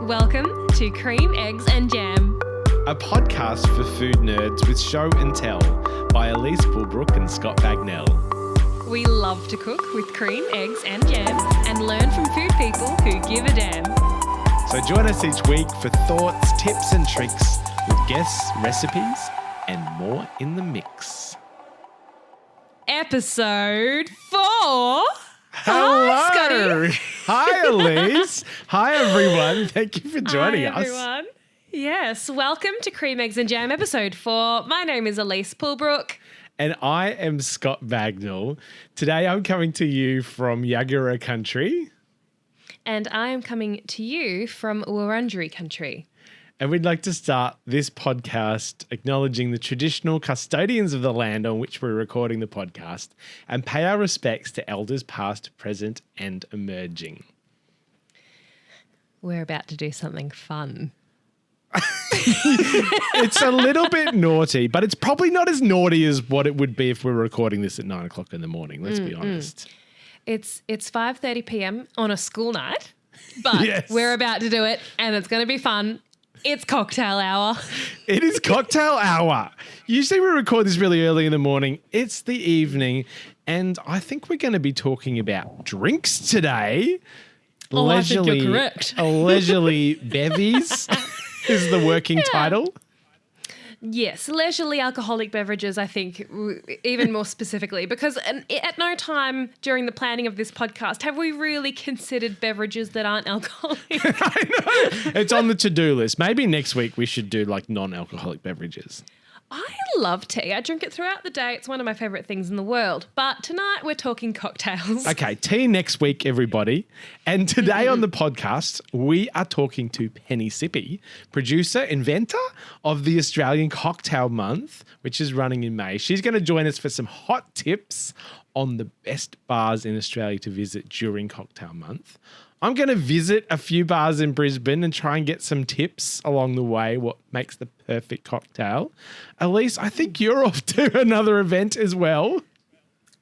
Welcome to Cream, Eggs and Jam, a podcast for food nerds with show and tell by Elise and Scott Bagnell. We love to cook with cream, eggs and jam and learn from food people who give a damn. So join us each week for thoughts, tips and tricks with guests, recipes and more in the mix. Episode 4. Hello. Hi, Scotty. Hi, Elise. Hi, everyone. Thank you for joining Hi, everyone. Yes, welcome to Cream, Eggs and Jam episode 4. My name is Elise Pullbrook. And I am Scott Bagnell. Today I'm coming to you from Yagara country. And I am coming to you from Wurundjeri country. And we'd like to start this podcast acknowledging the traditional custodians of the land on which we're recording the podcast and pay our respects to elders past, present and emerging. We're about to do something fun. It's a little bit naughty, but it's probably not as naughty as what it would be if we were recording this at 9 o'clock in the morning. Let's be honest. It's 5:30 p.m. on a school night, but Yes. We're about to do it and it's going to be fun. It's cocktail hour. It is cocktail hour. Usually we record this really early in the morning. It's the evening, and I think we're going to be talking about drinks today. Oh, I think you're correct. Leisurely Bevies is the working title. Yes, leisurely alcoholic beverages, I think, even more specifically, because at no time during the planning of this podcast have we really considered beverages that aren't alcoholic. I know. It's on the to-do list. Maybe next week we should do like non-alcoholic beverages. I love tea. I drink it throughout the day. It's one of my favourite things in the world. But tonight we're talking cocktails. Okay, tea next week, everybody. And today on the podcast, we are talking to Penny Sippe, producer, inventor of the Australian Cocktail Month, which is running in May. She's going to join us for some hot tips on the best bars in Australia to visit during Cocktail Month. I'm going to visit a few bars in Brisbane and try and get some tips along the way, what makes the perfect cocktail. Elise, I think you're off to another event as well.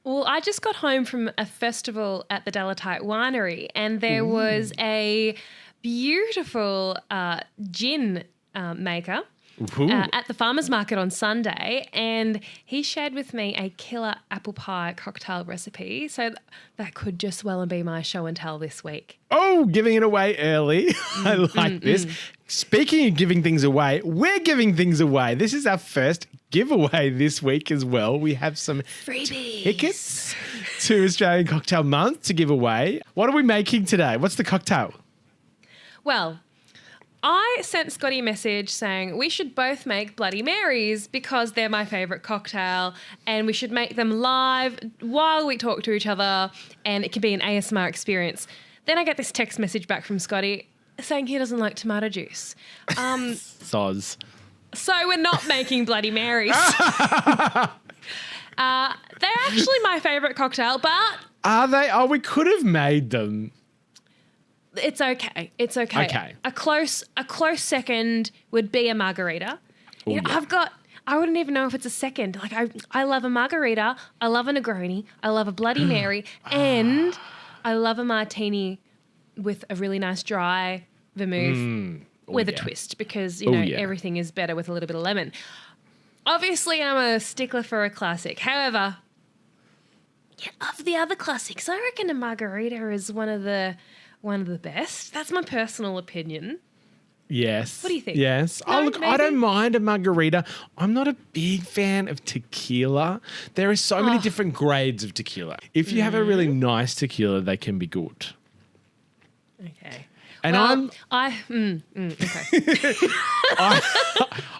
Well, I just got home from a festival at the Delatite Winery and there was a beautiful gin maker at the farmer's market on Sunday, and he shared with me a killer apple pie cocktail recipe. So that could just well and be my show and tell this week. Oh, giving it away early. I like this. Speaking of giving things away, we're giving things away. This is our first giveaway this week as well. We have some freebies, tickets to Australian Cocktail Month to give away. What are we making today? What's the cocktail? Well, I sent Scotty a message saying we should both make Bloody Marys because they're my favourite cocktail and we should make them live while we talk to each other and it can be an ASMR experience. Then I get this text message back from Scotty saying he doesn't like tomato juice. Soz. So we're not making Bloody Marys. They're actually my favourite cocktail, but... Are they? Oh, we could have made them. It's okay. It's okay. Okay. A close second would be a margarita. Ooh, yeah. I wouldn't even know if it's a second. Like I love a margarita, I love a Negroni, I love a Bloody Mary, and I love a martini with a really nice dry vermouth with a twist because, everything is better with a little bit of lemon. Obviously, I'm a stickler for a classic. However, of the other classics, I reckon a margarita is one of the best. That's my personal opinion. Yes. What do you think? Yes. No, look, maybe? I don't mind a margarita. I'm not a big fan of tequila. There are so many different grades of tequila. If you have a really nice tequila, they can be good. Okay. And okay.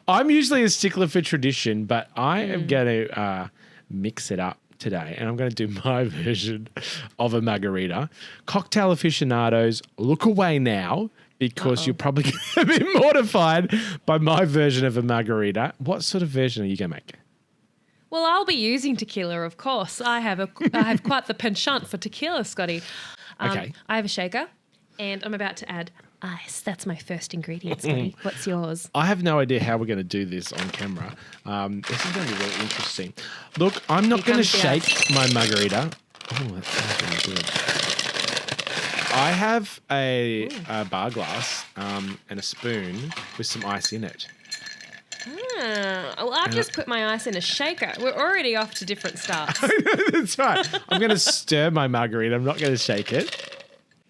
I'm usually a stickler for tradition, but I am going to mix it up today, and I'm going to do my version of a margarita. Cocktail aficionados, look away now because you're probably going to be mortified by my version of a margarita. What sort of version are you going to make? Well, I'll be using tequila, of course. I have quite the penchant for tequila, Scotty. Okay. I have a shaker, and I'm about to add ice. That's my first ingredient, Scotty. What's yours? I have no idea how we're going to do this on camera. This is going to be really interesting. Look, I'm not going to shake my margarita. Oh, that sounds really good. I have a bar glass and a spoon with some ice in it. Well, I've just put my ice in a shaker. We're already off to different starts. That's right. I'm going to stir my margarita. I'm not going to shake it.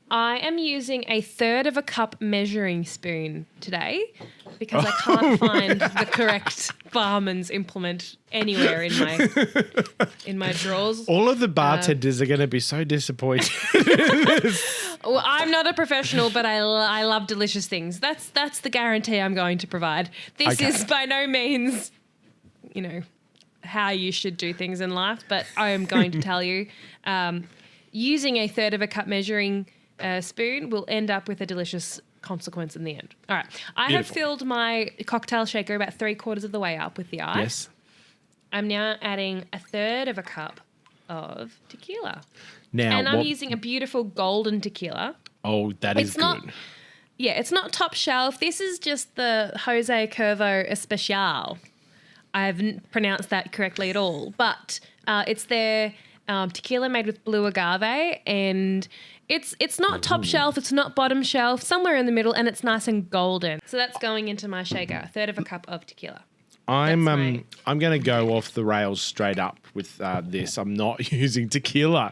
I am using a 1/3 of a cup measuring spoon today because I can't find the correct barman's implement anywhere in my drawers. All of the bartenders are going to be so disappointed. Well, I'm not a professional, but I love delicious things. That's the guarantee I'm going to provide. This is by no means, how you should do things in life, but I am going to tell you, using a 1/3 of a cup measuring spoon will end up with a delicious consequence in the end. All right. I have filled my cocktail shaker about 3/4 of the way up with the ice. Yes. I'm now adding a 1/3 of a cup of tequila. Now, and I'm using a beautiful golden tequila. Oh, that is good. It's not top shelf. This is just the Jose Cuervo Especial. I haven't pronounced that correctly at all. But it's their tequila made with blue agave, and it's not top shelf, it's not bottom shelf, somewhere in the middle, and it's nice and golden. So that's going into my shaker, a 1/3 of a cup of tequila. I'm going to go off the rails straight up with this. I'm not using tequila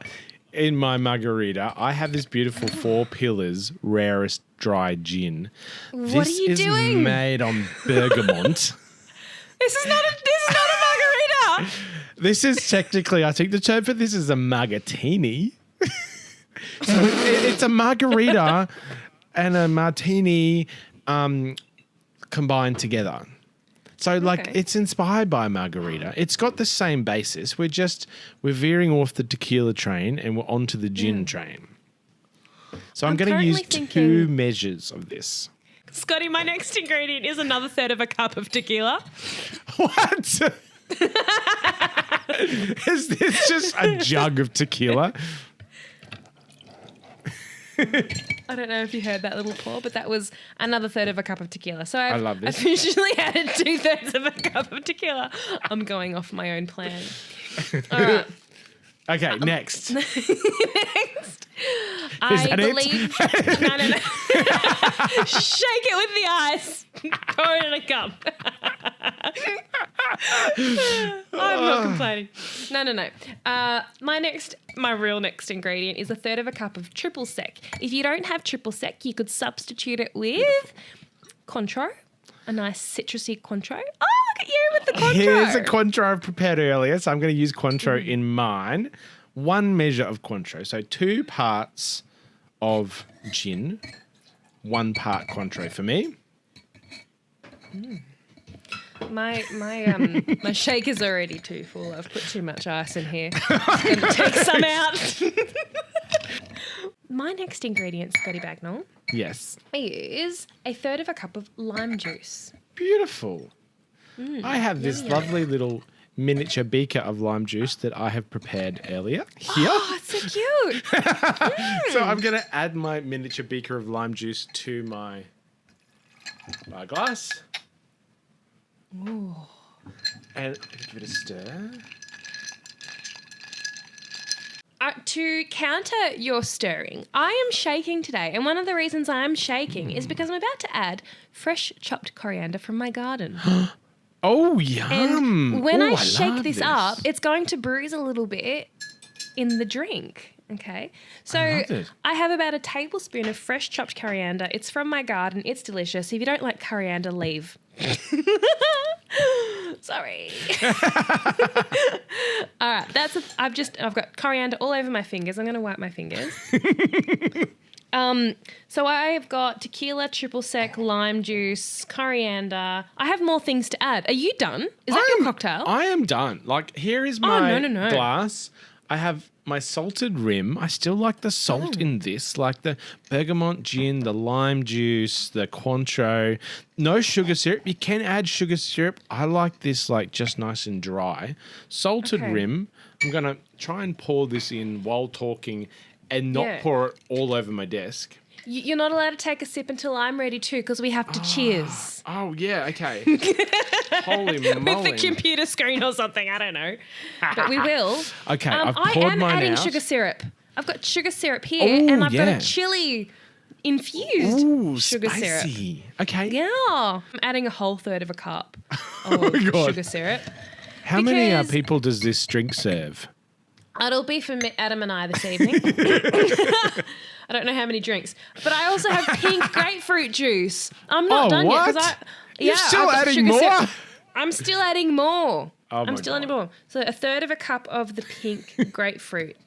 in my margarita. I have this beautiful Four Pillars rarest dry gin. What are you doing? This is made on bergamot. This is not a margarita. This is technically, I think the term for this is a margatini. So it's a margarita and a martini combined together. So it's inspired by a margarita. It's got the same basis. We're veering off the tequila train and we're onto the gin train. So I'm going to use 2 measures of this. Scotty, my next ingredient is another 1/3 of a cup of tequila. What? Is this just a jug of tequila? I don't know if you heard that little pour, but that was another 1/3 of a cup of tequila. So I love this. I've usually added 2/3 of a cup of tequila. I'm going off my own plan. All right. Okay, next. I believe. No. Shake it with the ice. Pour it in a cup. I'm not complaining. No. My real next ingredient is a 1/3 of a cup of triple sec. If you don't have triple sec, you could substitute it with Cointreau, a nice citrusy Cointreau. Oh, look at you with the Cointreau. Here's a Cointreau I've prepared earlier, so I'm going to use Cointreau in mine. 1 measure of Cointreau, so 2 parts of gin, 1 part Cointreau for me. My shaker's already too full. I've put too much ice in here. I'm going to take some out. My next ingredient, Scotty Bagnall, Yes. is a 1/3 of a cup of lime juice. Beautiful. I have this lovely little miniature beaker of lime juice that I have prepared earlier here. Oh, it's so cute. So I'm going to add my miniature beaker of lime juice to my bar glass. Ooh. And give it a stir. To counter your stirring, I am shaking today. And one of the reasons I am shaking is because I'm about to add fresh chopped coriander from my garden. Oh, yum. And when I shake love this up, it's going to bruise a little bit in the drink. Okay. So I have about a tablespoon of fresh chopped coriander. It's from my garden. It's delicious. If you don't like coriander, leave. Sorry. All right. I've got coriander all over my fingers. I'm going to wipe my fingers. So I've got tequila, triple sec, lime juice, coriander. I have more things to add. Are you done? Is that your cocktail? I am done. Like, here is my no. glass. I have my salted rim. I still like the salt in this, like the bergamot gin, the lime juice, the Cointreau. No sugar syrup. You can add sugar syrup. I like this like just nice and dry. Salted rim. I'm going to try and pour this in while talking and not pour it all over my desk. You're not allowed to take a sip until I'm ready too, because we have to cheers. Oh, yeah, okay. Holy moly. With the computer screen or something, I don't know. But we will. Okay, I've poured mine out. I am adding sugar syrup. I've got sugar syrup here, Ooh, and I've got yeah. a chili infused Ooh, sugar syrup. spicy. Okay. Yeah, I'm adding a whole third of a cup of my God. sugar syrup. How many Because- people does this drink serve? It'll be for Adam and I this evening. I don't know how many drinks, but I also have pink grapefruit juice. I'm not done what? yet because You're still I've got adding sugar more? syrup. I'm still adding more. Oh my I'm still adding God. more. So a third of a cup of the pink grapefruit.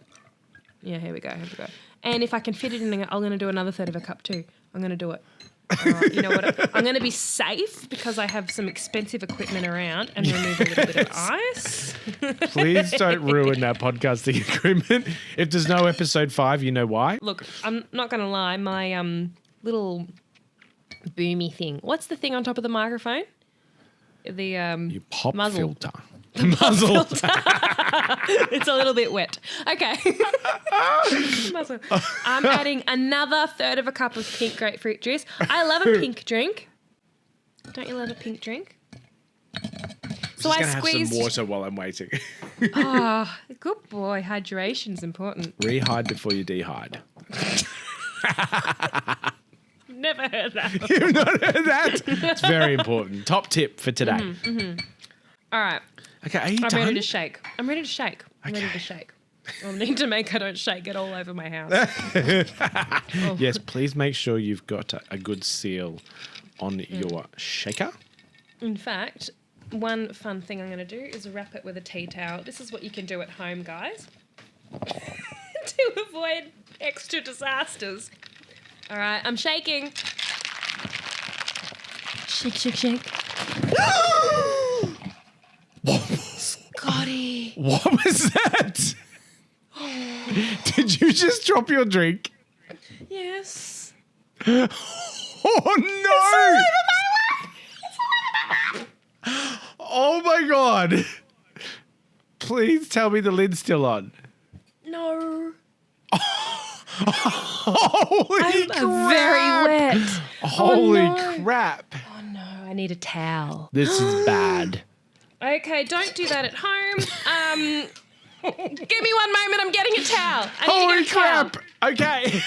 Yeah, here we go. And if I can fit it in, I'm going to do another third of a cup too. I'm going to do it. You know what? I'm going to be safe because I have some expensive equipment around and remove a little bit of ice. Please don't ruin that podcasting equipment. If there's no episode 5, you know why? Look, I'm not going to lie. My little boomy thing. What's the thing on top of the microphone? The Your pop muzzle. filter. Muzzle. It's a little bit wet. Okay. Muzzle. I'm adding another third of a cup of pink grapefruit juice. I love a pink drink. Don't you love a pink drink? So I Just gonna squeezed. have some water while I'm waiting. Oh, good boy. Hydration's important. Rehide before you dehyde. Never heard that. You've not heard that? It's very important. Top tip for today. All right. Okay, are you I'm done? ready to shake. I'm ready to shake. I'll need to make I don't shake it all over my house. Yes, please make sure you've got a good seal on your shaker. In fact, one fun thing I'm going to do is wrap it with a tea towel. This is what you can do at home, guys, to avoid extra disasters. All right, I'm shaking. Shake, shake, shake. Scotty. What was that? Did you just drop your drink? Yes. Oh no! Oh my God! Please tell me the lid's still on. No. Holy crap! I'm very wet. Holy no. crap! Oh no, I need a towel. This is bad. Okay, don't do that at home. Give me 1 moment. I'm getting a towel. I need Holy to get a towel. crap! Okay.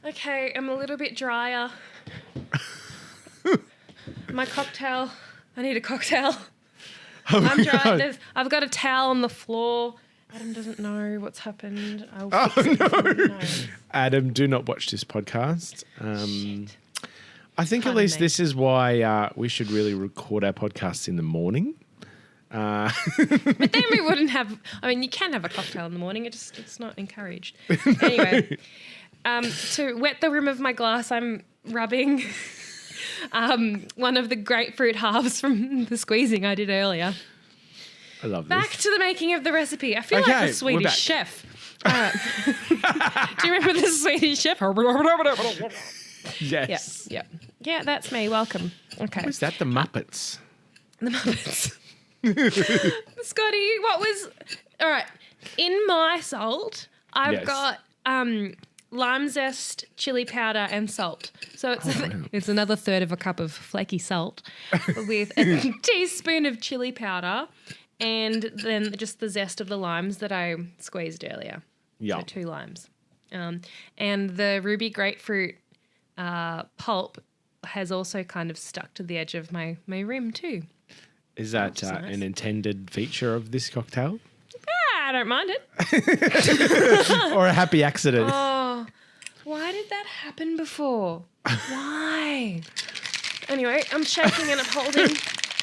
Okay, I'm a little bit drier. My cocktail. I need a cocktail. Oh my I'm dry. God. I've got a towel on the floor. Adam doesn't know what's happened. I'll Oh fix it before he no! knows. Adam, do not watch this podcast. Shit. I think at Pardon least me. this is why we should really record our podcasts in the morning. But then we wouldn't have. I mean, you can have a cocktail in the morning. It's not encouraged. Anyway, to wet the rim of my glass, I'm rubbing one of the grapefruit halves from the squeezing I did earlier. I love Back this. to the making of the recipe. I feel Okay, like the we're Swedish back. chef. Do you remember the Swedish chef? Yes. Yeah, that's me. Welcome. Okay. Is that the Muppets? The Muppets. Scotty, what was... All right. In my salt, I've Yes. got lime zest, chili powder and salt. So it's another third of a cup of flaky salt with a teaspoon of chili powder and then just the zest of the limes that I squeezed earlier. Yeah. So 2 limes. And the ruby grapefruit pulp has also kind of stuck to the edge of my rim too. Is that Nice. an intended feature of this cocktail? I don't mind it. Or a happy accident? Oh, why did that happen before? Why? Anyway, I'm shaking and I'm holding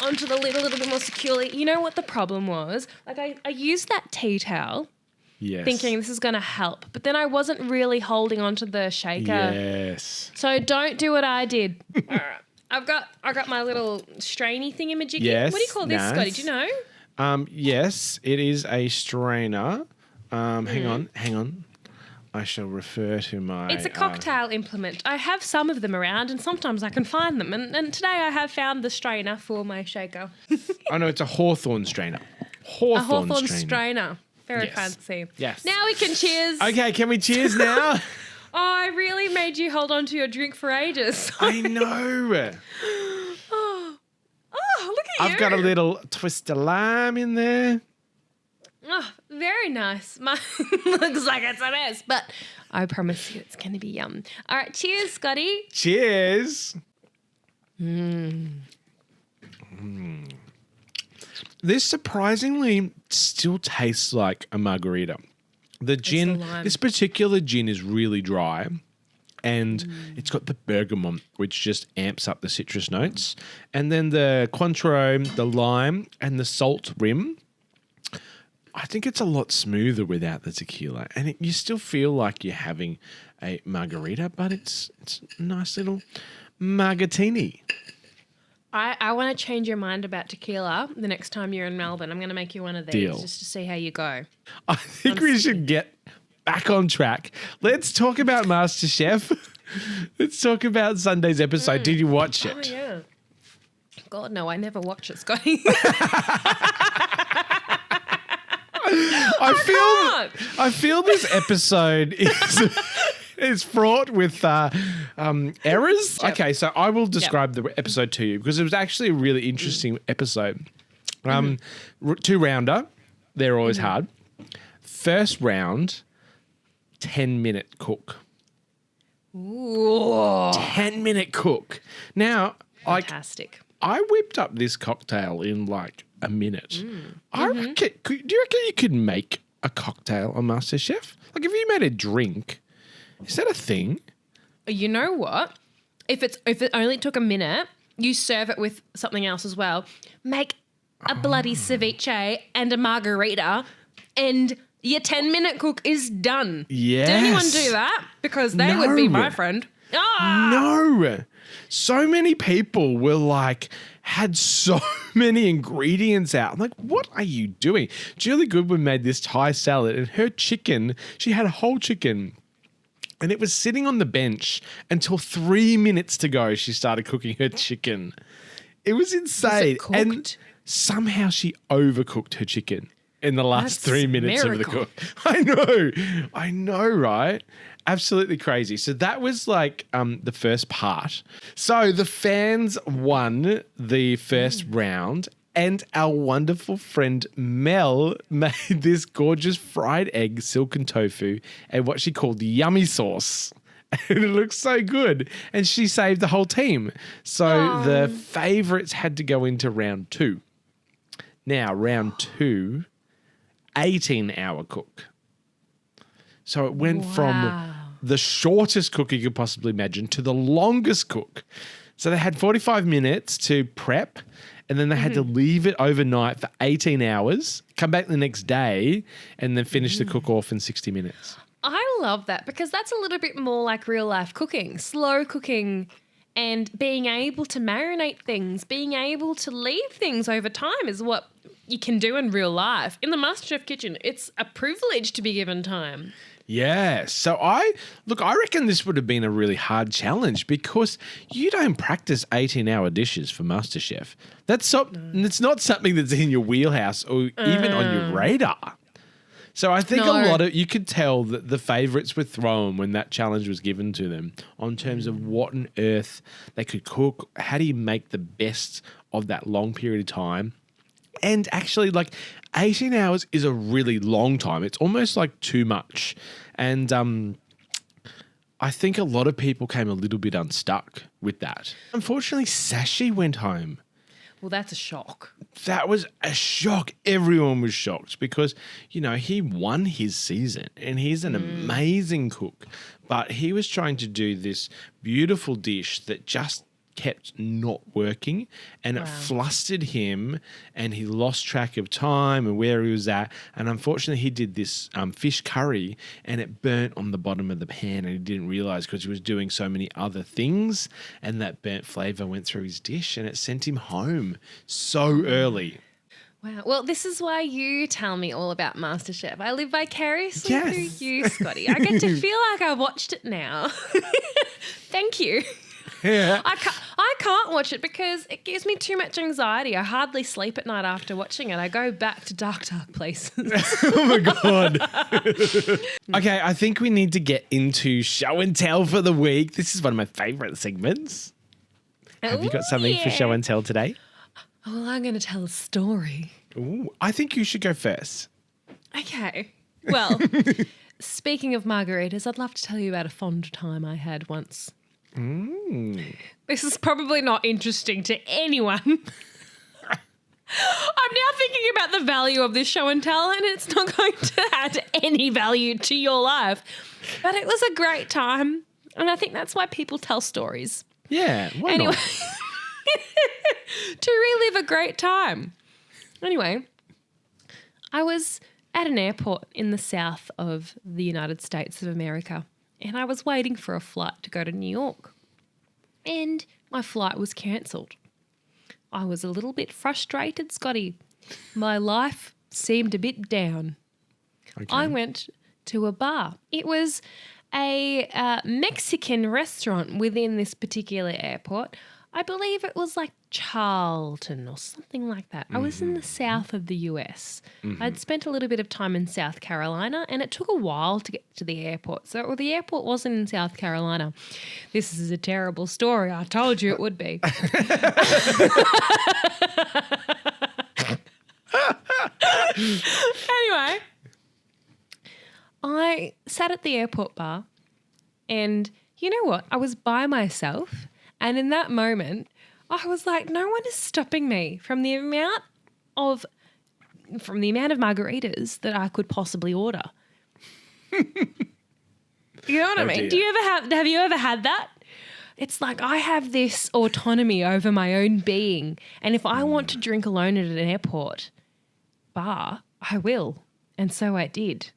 onto the lid a little bit more securely. You know what the problem was? Like I used that tea towel Yes. thinking this is going to help, but then I wasn't really holding onto the shaker. Yes. So don't do what I did. All right. I got my little strainy thingamajiggy. Yes, What do you call this, nice. Scotty? Do you know? Yes, it is a strainer. Hang on. I shall refer to my... It's a cocktail implement. I have some of them around and sometimes I can find them. And today I have found the strainer for my shaker. Oh, no, it's a hawthorn strainer. A hawthorn strainer. Very Yes. fancy. Yes. Now we can cheers. Okay, can we cheers now? Oh, I really made you hold on to your drink for ages. I know. Oh, look at you. I've got a little twist of lime in there. Oh, very nice. Mine looks like it's a mess, but I promise you it's going to be yum. All right, cheers, Scotty. Cheers. This surprisingly still tastes like a margarita. The gin, this particular gin is really dry and it's got the bergamot, which just amps up the citrus notes. And then the Cointreau, the lime and the salt rim. I think it's a lot smoother without the tequila. And you still feel like you're having a margarita, but it's a nice little margatini. I want to change your mind about tequila the next time you're in Melbourne. I'm going to make you one of these just to see how you go. I think we should get back on track. Let's talk about MasterChef. Let's talk about Sunday's episode. Did you watch it? Oh, yeah. God, no, I never watch it, Scotty. I feel this episode is fraught with errors. Yep. Okay, so I will describe the episode to you because it was actually a really interesting episode. 2-rounder, they're always hard. First round, 10-minute cook. Ooh. 10-minute cook. Now, Fantastic. I whipped up this cocktail in like a minute. I reckon, do you reckon you could make a cocktail on MasterChef? Like if you made a drink, is that a thing? You know what? If it only took a minute, you serve it with something else as well. Make a bloody ceviche and a margarita and your 10-minute cook is done. Yes. Did anyone do that? Because they would be my friend. No. So many people were like, had so many ingredients out. I'm like, what are you doing? Julie Goodwin made this Thai salad and her chicken, she had a whole chicken and it was sitting on the bench until 3 minutes to go. She started cooking her chicken. It was insane. Was it and somehow she overcooked her chicken in the last 3 minutes of the cook. I know, right? Absolutely crazy. So that was like the first part. So the fans won the first round and our wonderful friend Mel made this gorgeous fried egg, silken tofu and what she called yummy sauce. And it looks so good. And she saved the whole team. So the favourites had to go into round 2. Now, round 2, 18-hour cook. So it went from the shortest cook you could possibly imagine to the longest cook. So they had 45 minutes to prep and then they had to leave it overnight for 18 hours, come back the next day and then finish the cook off in 60 minutes. I love that because that's a little bit more like real life cooking, slow cooking and being able to marinate things, being able to leave things over time is what you can do in real life. In the MasterChef kitchen, it's a privilege to be given time. Yeah. So I reckon this would have been a really hard challenge because you don't practice 18-hour dishes for MasterChef. It's not something that's in your wheelhouse or even on your radar. So I think you could tell that the favourites were thrown when that challenge was given to them on terms of what on earth they could cook. How do you make the best of that long period of time? And actually, like 18 hours is a really long time. It's almost like too much. And I think a lot of people came a little bit unstuck with that. Unfortunately, Sashi went home. Well, that's a shock. That was a shock. Everyone was shocked because, he won his season and he's an amazing cook. But he was trying to do this beautiful dish that just kept not working and it flustered him and he lost track of time and where he was at. And unfortunately, he did this fish curry and it burnt on the bottom of the pan and he didn't realize because he was doing so many other things and that burnt flavor went through his dish and it sent him home so early. Wow. Well, this is why you tell me all about MasterChef. I live vicariously through you, Scotty. I get to feel like I watched it now. Thank you. Yeah. I can't watch it because it gives me too much anxiety. I hardly sleep at night after watching it. I go back to dark places. Oh my God. Okay, I think we need to get into show and tell for the week. This is one of my favourite segments. Have you got something for show and tell today? Well, I'm going to tell a story. Ooh, I think you should go first. Okay. Well, speaking of margaritas, I'd love to tell you about a fond time I had once. This is probably not interesting to anyone. I'm now thinking about the value of this show and tell, and it's not going to add any value to your life. But it was a great time, and I think that's why people tell stories. Yeah, why not? To relive a great time. Anyway, I was at an airport in the south of the United States of America, and I was waiting for a flight to go to New York. And my flight was cancelled. I was a little bit frustrated, Scotty. My life seemed a bit down. Okay. I went to a bar. It was a Mexican restaurant within this particular airport. I believe it was like Charlton or something like that. I was in the south of the US. I'd spent a little bit of time in South Carolina, and it took a while to get to the airport. So the airport wasn't in South Carolina. This is a terrible story. I told you it would be. Anyway, I sat at the airport bar, and you know what? I was by myself. And in that moment, I was like, no one is stopping me from the amount of margaritas that I could possibly order. You know what I mean? Dear. Have you ever had that? It's like I have this autonomy over my own being. And if I want to drink alone at an airport bar, I will. And so I did.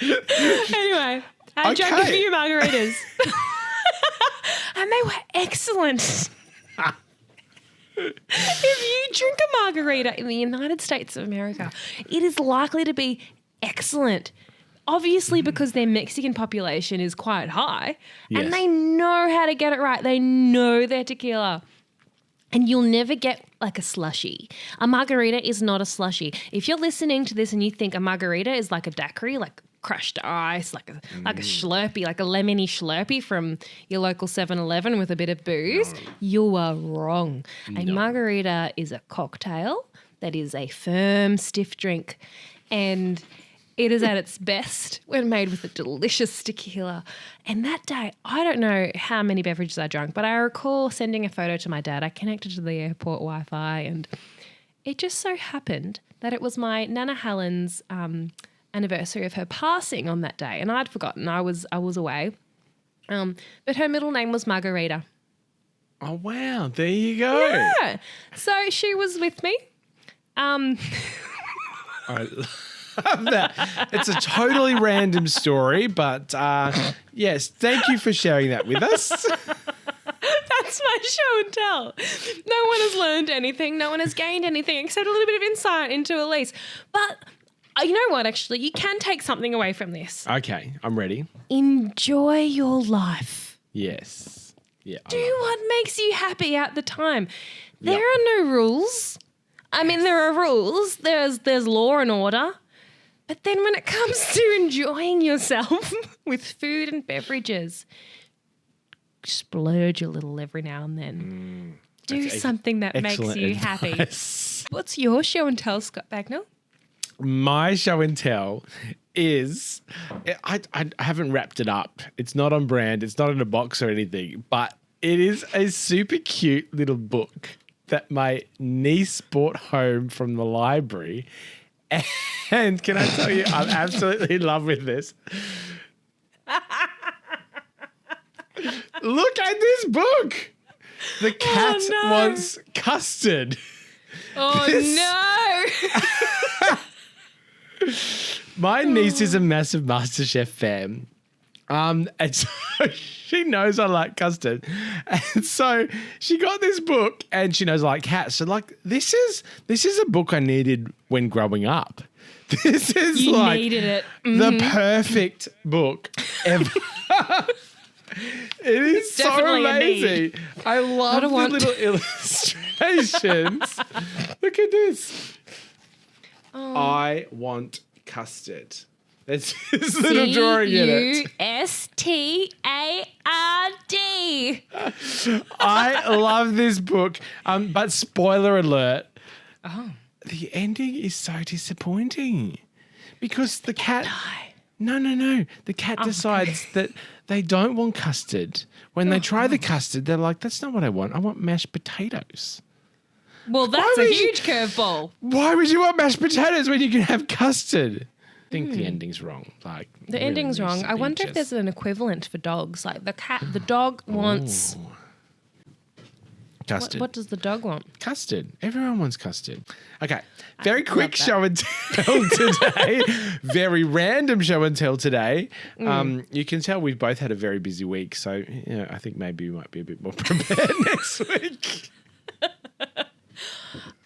Anyway, I drank a few margaritas. And they were excellent. If you drink a margarita in the United States of America, it is likely to be excellent. Obviously, because their Mexican population is quite high, and they know how to get it right. They know their tequila. And you'll never get like a slushy. A margarita is not a slushy. If you're listening to this and you think a margarita is like a daiquiri, like crushed ice, like a Slurpee, like a lemony Slurpee from your local 7-Eleven with a bit of booze, you are wrong. A margarita is a cocktail that is a firm, stiff drink, and it is at its best when made with a delicious tequila. And that day, I don't know how many beverages I drank, but I recall sending a photo to my dad. I connected to the airport Wi-Fi, and it just so happened that it was my Nana Helen's anniversary of her passing on that day, and I'd forgotten. I was away. But her middle name was Margarita. Oh, wow. There you go. Yeah. So she was with me. I love that. It's a totally random story, but yes, thank you for sharing that with us. That's my show and tell. No one has learned anything. No one has gained anything except a little bit of insight into Elise. But you know what, actually? You can take something away from this. Okay, I'm ready. Enjoy your life. Yes. Yeah. Do what makes you happy at the time. There are no rules. I mean, there are rules. There's law and order. But then when it comes to enjoying yourself with food and beverages, splurge a little every now and then. Do something that makes you happy. What's your show and tell, Scott Bagnall? My show and tell is, I haven't wrapped it up. It's not on brand. It's not in a box or anything, but it is a super cute little book that my niece brought home from the library. And can I tell you, I'm absolutely in love with this. Look at this book. The Cat Wants Custard. Oh, no. My niece is a massive Masterchef fan. And so she knows I like custard. And so she got this book and she knows I like cats. So like this is a book I needed when growing up. This is you like needed it. The perfect book ever. It is so amazing. I love the little illustrations. Look at this. I want custard. There's this little drawing in it. Custard. I love this book, but spoiler alert, the ending is so disappointing because the cat... No. The cat decides that they don't want custard. When they try the custard, they're like, that's not what I want. I want mashed potatoes. Well, that's a huge curveball. Why would you want mashed potatoes when you can have custard? I think the ending's wrong. Like the ending's wrong. I wonder if there's an equivalent for dogs. Like the dog wants... Custard. What does the dog want? Custard. Everyone wants custard. Okay. Very quick show and tell today. Very random show and tell today. You can tell we've both had a very busy week. So, I think maybe we might be a bit more prepared next week.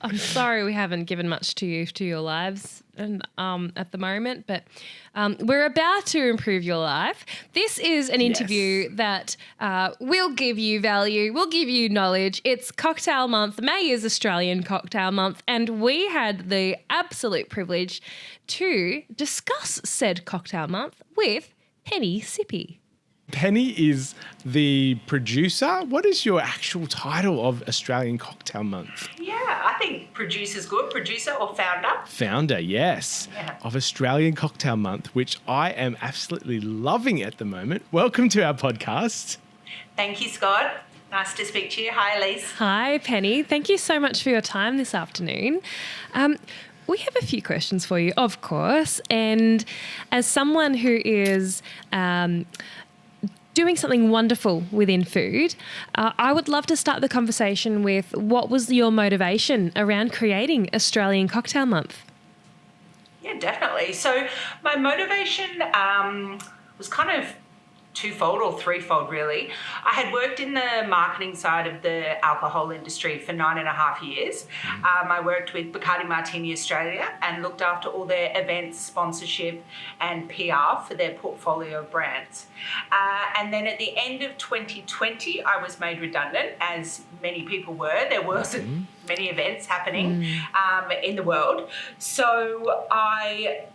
I'm sorry we haven't given much to your lives and at the moment, but we're about to improve your life. This is an interview that will give you value, will give you knowledge. It's Cocktail Month. May is Australian Cocktail Month, and we had the absolute privilege to discuss said Cocktail Month with Penny Sippe. Penny is the producer. What is your actual title of Australian Cocktail Month? Yeah, I think producer's good. Producer or founder? Founder, yes, of Australian Cocktail Month, which I am absolutely loving at the moment. Welcome to our podcast. Thank you, Scott. Nice to speak to you. Hi, Elise. Hi, Penny. Thank you so much for your time this afternoon. We have a few questions for you, of course, and as someone who is... doing something wonderful within food, I would love to start the conversation with what was your motivation around creating Australian Cocktail Month? Yeah, definitely. So my motivation was kind of twofold or threefold, really. I had worked in the marketing side of the alcohol industry for 9.5 years. I worked with Bacardi Martini Australia and looked after all their events, sponsorship and PR for their portfolio of brands. And then at the end of 2020, I was made redundant, as many people were. There wasn't many events happening in the world. So I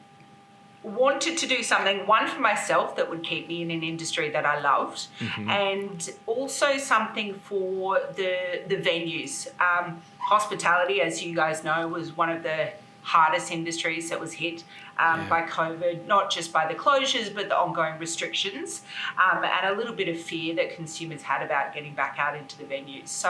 wanted to do something, one for myself that would keep me in an industry that I loved, and also something for the venues. Hospitality, as you guys know, was one of the hardest industries that was hit by COVID, not just by the closures, but the ongoing restrictions, and a little bit of fear that consumers had about getting back out into the venues. So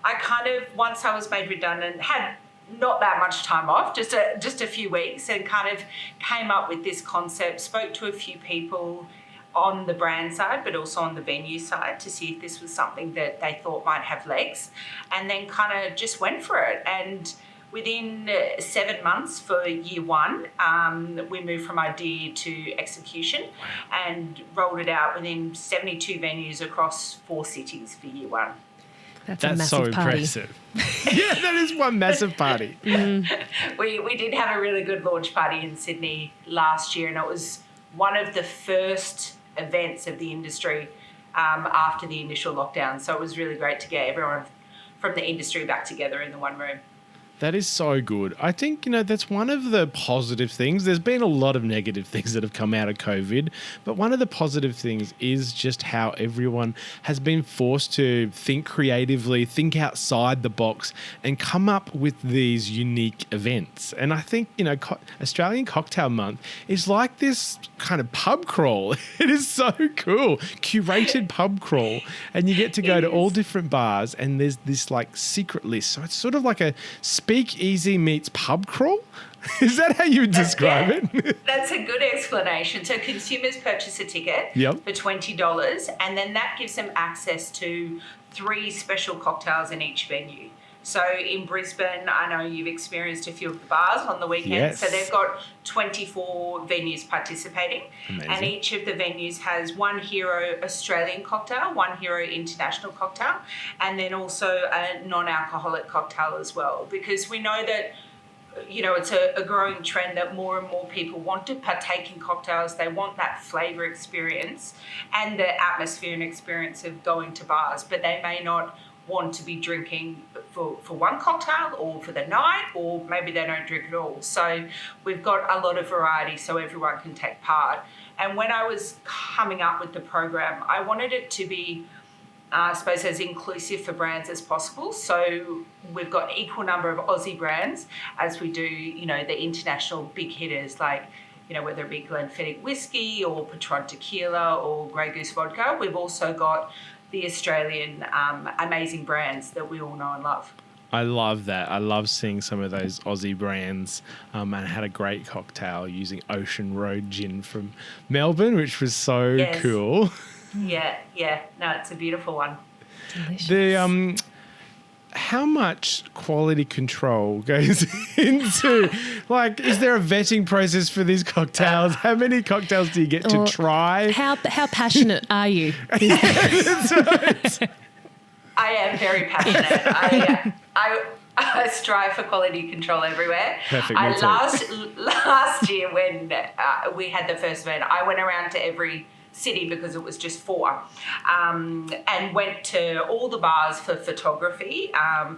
I kind of, once I was made redundant, had not that much time off, just a few weeks, and kind of came up with this concept, spoke to a few people on the brand side, but also on the venue side, to see if this was something that they thought might have legs, and then kind of just went for it. And within 7 months for year one, we moved from idea to execution and rolled it out within 72 venues across 4 cities for year one. That's a massive so party. impressive. Yeah, that is one massive party. We did have a really good launch party in Sydney last year, and it was one of the first events of the industry after the initial lockdown. So it was really great to get everyone from the industry back together in the one room. That is so good. I think, that's one of the positive things. There's been a lot of negative things that have come out of COVID, but one of the positive things is just how everyone has been forced to think creatively, think outside the box, and come up with these unique events. And I think, Australian Cocktail Month is like this kind of pub crawl. It is so cool. Curated pub crawl. And you get to go to all different bars, and there's this like secret list. So it's sort of like a speakeasy meets pub crawl. Is that how you would describe it? That's a good explanation. So consumers purchase a ticket for $20, and then that gives them access to 3 special cocktails in each venue. So in Brisbane, I know you've experienced a few of the bars on the weekend. Yes. So they've got 24 venues participating. Amazing. And each of the venues has 1 hero Australian cocktail, 1 hero international cocktail, and then also a non-alcoholic cocktail as well. Because we know that, it's a growing trend that more and more people want to partake in cocktails. They want that flavour experience and the atmosphere and experience of going to bars, but they may not want to be drinking for one cocktail or for the night, or maybe they don't drink at all. So we've got a lot of variety so everyone can take part. And when I was coming up with the program, I wanted it to be, I suppose, as inclusive for brands as possible. So we've got equal number of Aussie brands as we do, you know, the international big hitters like, you know, whether it be Glenfiddich whiskey or Patron tequila or Grey Goose vodka. We've also got the Australian amazing brands that we all know and love. I love that. I love seeing some of those Aussie brands, and I had a great cocktail using Ocean Road gin from Melbourne, which was so cool. Yeah. No, it's a beautiful one. Delicious. How much quality control goes into, like, is there a vetting process for these cocktails? How many cocktails do you get to try? How passionate are you? I am very passionate. I strive for quality control everywhere. Perfect. Last year when we had the first event, I went around to every city because it was just 4, and went to all the bars for photography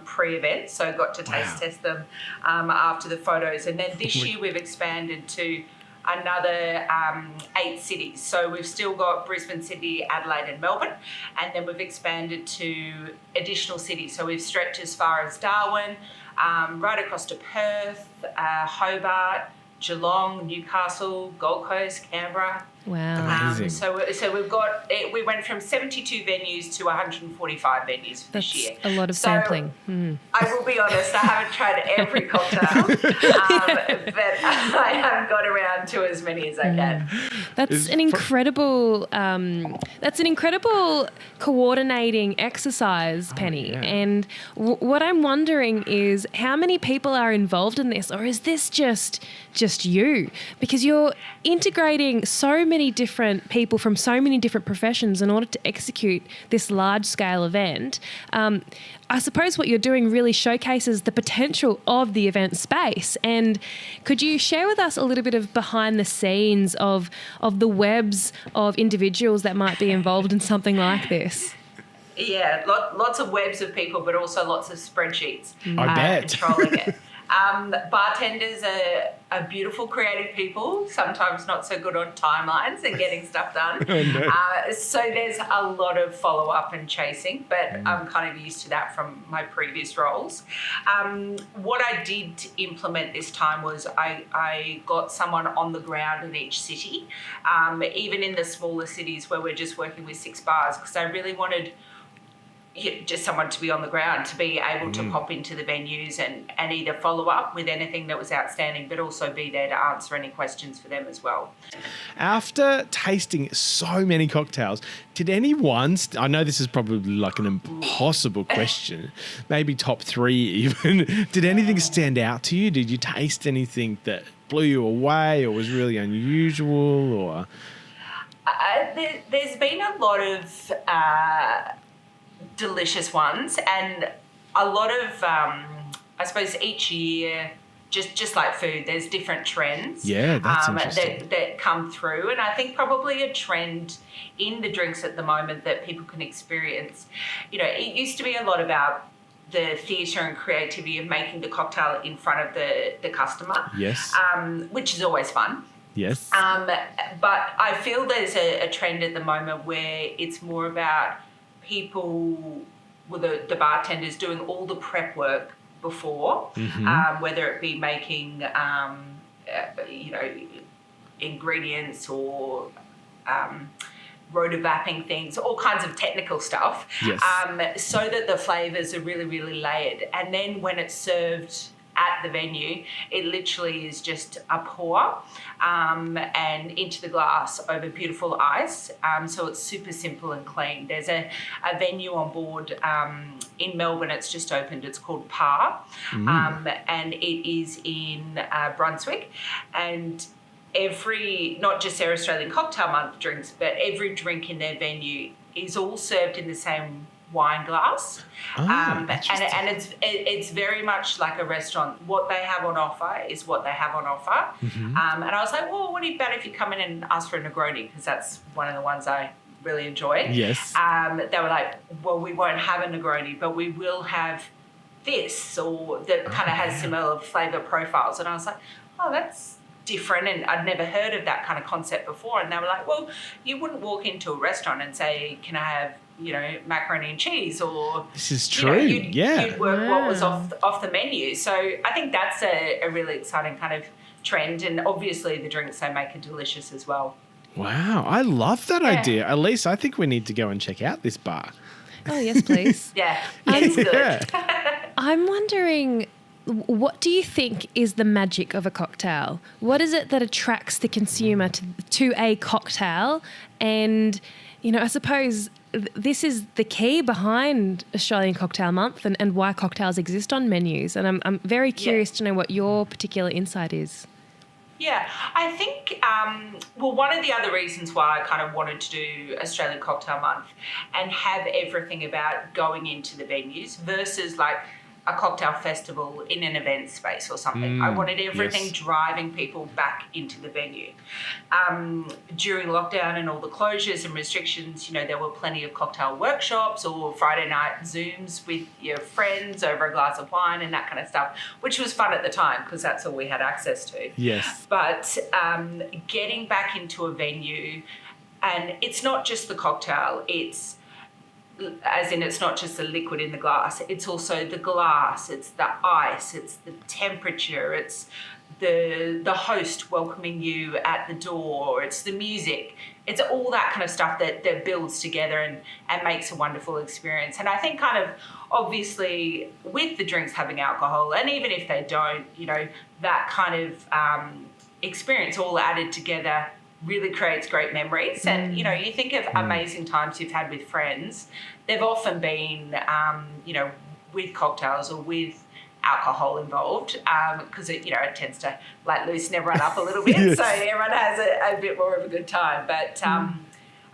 pre-event, so got to taste test them after the photos. And then this year we've expanded to another 8 cities. So we've still got Brisbane, Sydney, Adelaide and Melbourne, and then we've expanded to additional cities. So we've stretched as far as Darwin, right across to Perth, Hobart, Geelong, Newcastle, Gold Coast, Canberra. Wow. Amazing. So we went from 72 venues to 145 venues for this year. A lot of sampling. I will be honest, I haven't tried every cocktail, but I have got around to as many as I can. That's an incredible coordinating exercise, Penny. Yeah. And what I'm wondering is how many people are involved in this, or is this just you? Because you're integrating so many different people from so many different professions in order to execute this large-scale event. I suppose what you're doing really showcases the potential of the event space. And could you share with us a little bit of behind the scenes of the webs of individuals that might be involved in something like this? Yeah, lots of webs of people, but also lots of spreadsheets. I bet. Controlling it. Bartenders are beautiful, creative people, sometimes not so good on timelines and getting stuff done. Oh, no. So there's a lot of follow-up and chasing, but I'm kind of used to that from my previous roles. What I did implement this time was I got someone on the ground in each city, even in the smaller cities where we're just working with 6 bars, because I really wanted just someone to be on the ground, to be able to pop into the venues and either follow up with anything that was outstanding, but also be there to answer any questions for them as well. After tasting so many cocktails, did anyone, I know this is probably like an impossible question, maybe top 3 even, did anything stand out to you? Did you taste anything that blew you away or was really unusual? Or There's been a lot of delicious ones, and a lot of I suppose each year, just like food, there's different trends that come through. And I think probably a trend in the drinks at the moment that people can experience, you know, it used to be a lot about the theatre and creativity of making the cocktail in front of the customer, which is always fun. Yes. But I feel there's a trend at the moment where it's more about people, well, the bartenders doing all the prep work before, whether it be making, ingredients or rotovapping things, all kinds of technical stuff, so that the flavours are really, really layered. And then when it's served at the venue, it literally is just a pour and into the glass over beautiful ice. So it's super simple and clean. There's a venue on board in Melbourne. It's just opened. It's called Par, and it is in Brunswick. And not just their Australian Cocktail Month drinks, but every drink in their venue is all served in the same wine glass, and it's very much like a restaurant. What they have on offer is what they have on offer. And I was like, well, what about if you come in and ask for a Negroni, because that's one of the ones I really enjoyed. Yes. They were like, well, we won't have a Negroni, but we will have this, or that kind of has similar flavour profiles. And I was like, oh, that's different, and I'd never heard of that kind of concept before. And they were like, well, you wouldn't walk into a restaurant and say, can I have, macaroni and cheese, or this is true. You'd work what was off the menu. So I think that's a really exciting kind of trend, and obviously the drinks they make are delicious as well. Wow, I love that idea. Elise, I think we need to go and check out this bar. Oh, yes, please. Yeah, it's good. I'm wondering, what do you think is the magic of a cocktail? What is it that attracts the consumer to a cocktail? And, I suppose this is the key behind Australian Cocktail Month and why cocktails exist on menus. And I'm very curious to know what your particular insight is. Yeah, I think, one of the other reasons why I kind of wanted to do Australian Cocktail Month and have everything about going into the venues versus like a cocktail festival in an event space or something. I wanted everything driving people back into the venue. During lockdown and all the closures and restrictions, there were plenty of cocktail workshops or Friday night Zooms with your friends over a glass of wine and that kind of stuff, which was fun at the time because that's all we had access to. Yes. But getting back into a venue, and it's not just the cocktail, it's not just the liquid in the glass, it's also the glass, it's the ice, it's the temperature, it's the host welcoming you at the door, it's the music, it's all that kind of stuff that builds together and makes a wonderful experience. And I think kind of obviously with the drinks having alcohol, and even if they don't, that kind of experience all added together really creates great memories. And, you think of amazing times you've had with friends, they've often been, with cocktails or with alcohol involved, because it tends to like loosen everyone up a little bit. Yes. So everyone has a bit more of a good time. But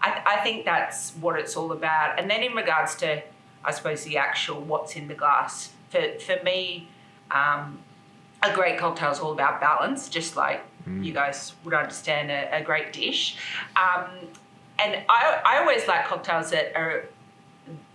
I think that's what it's all about. And then in regards to, I suppose, the actual what's in the glass, for me, a great cocktail is all about balance, just like you guys would understand a great dish. And I always like cocktails that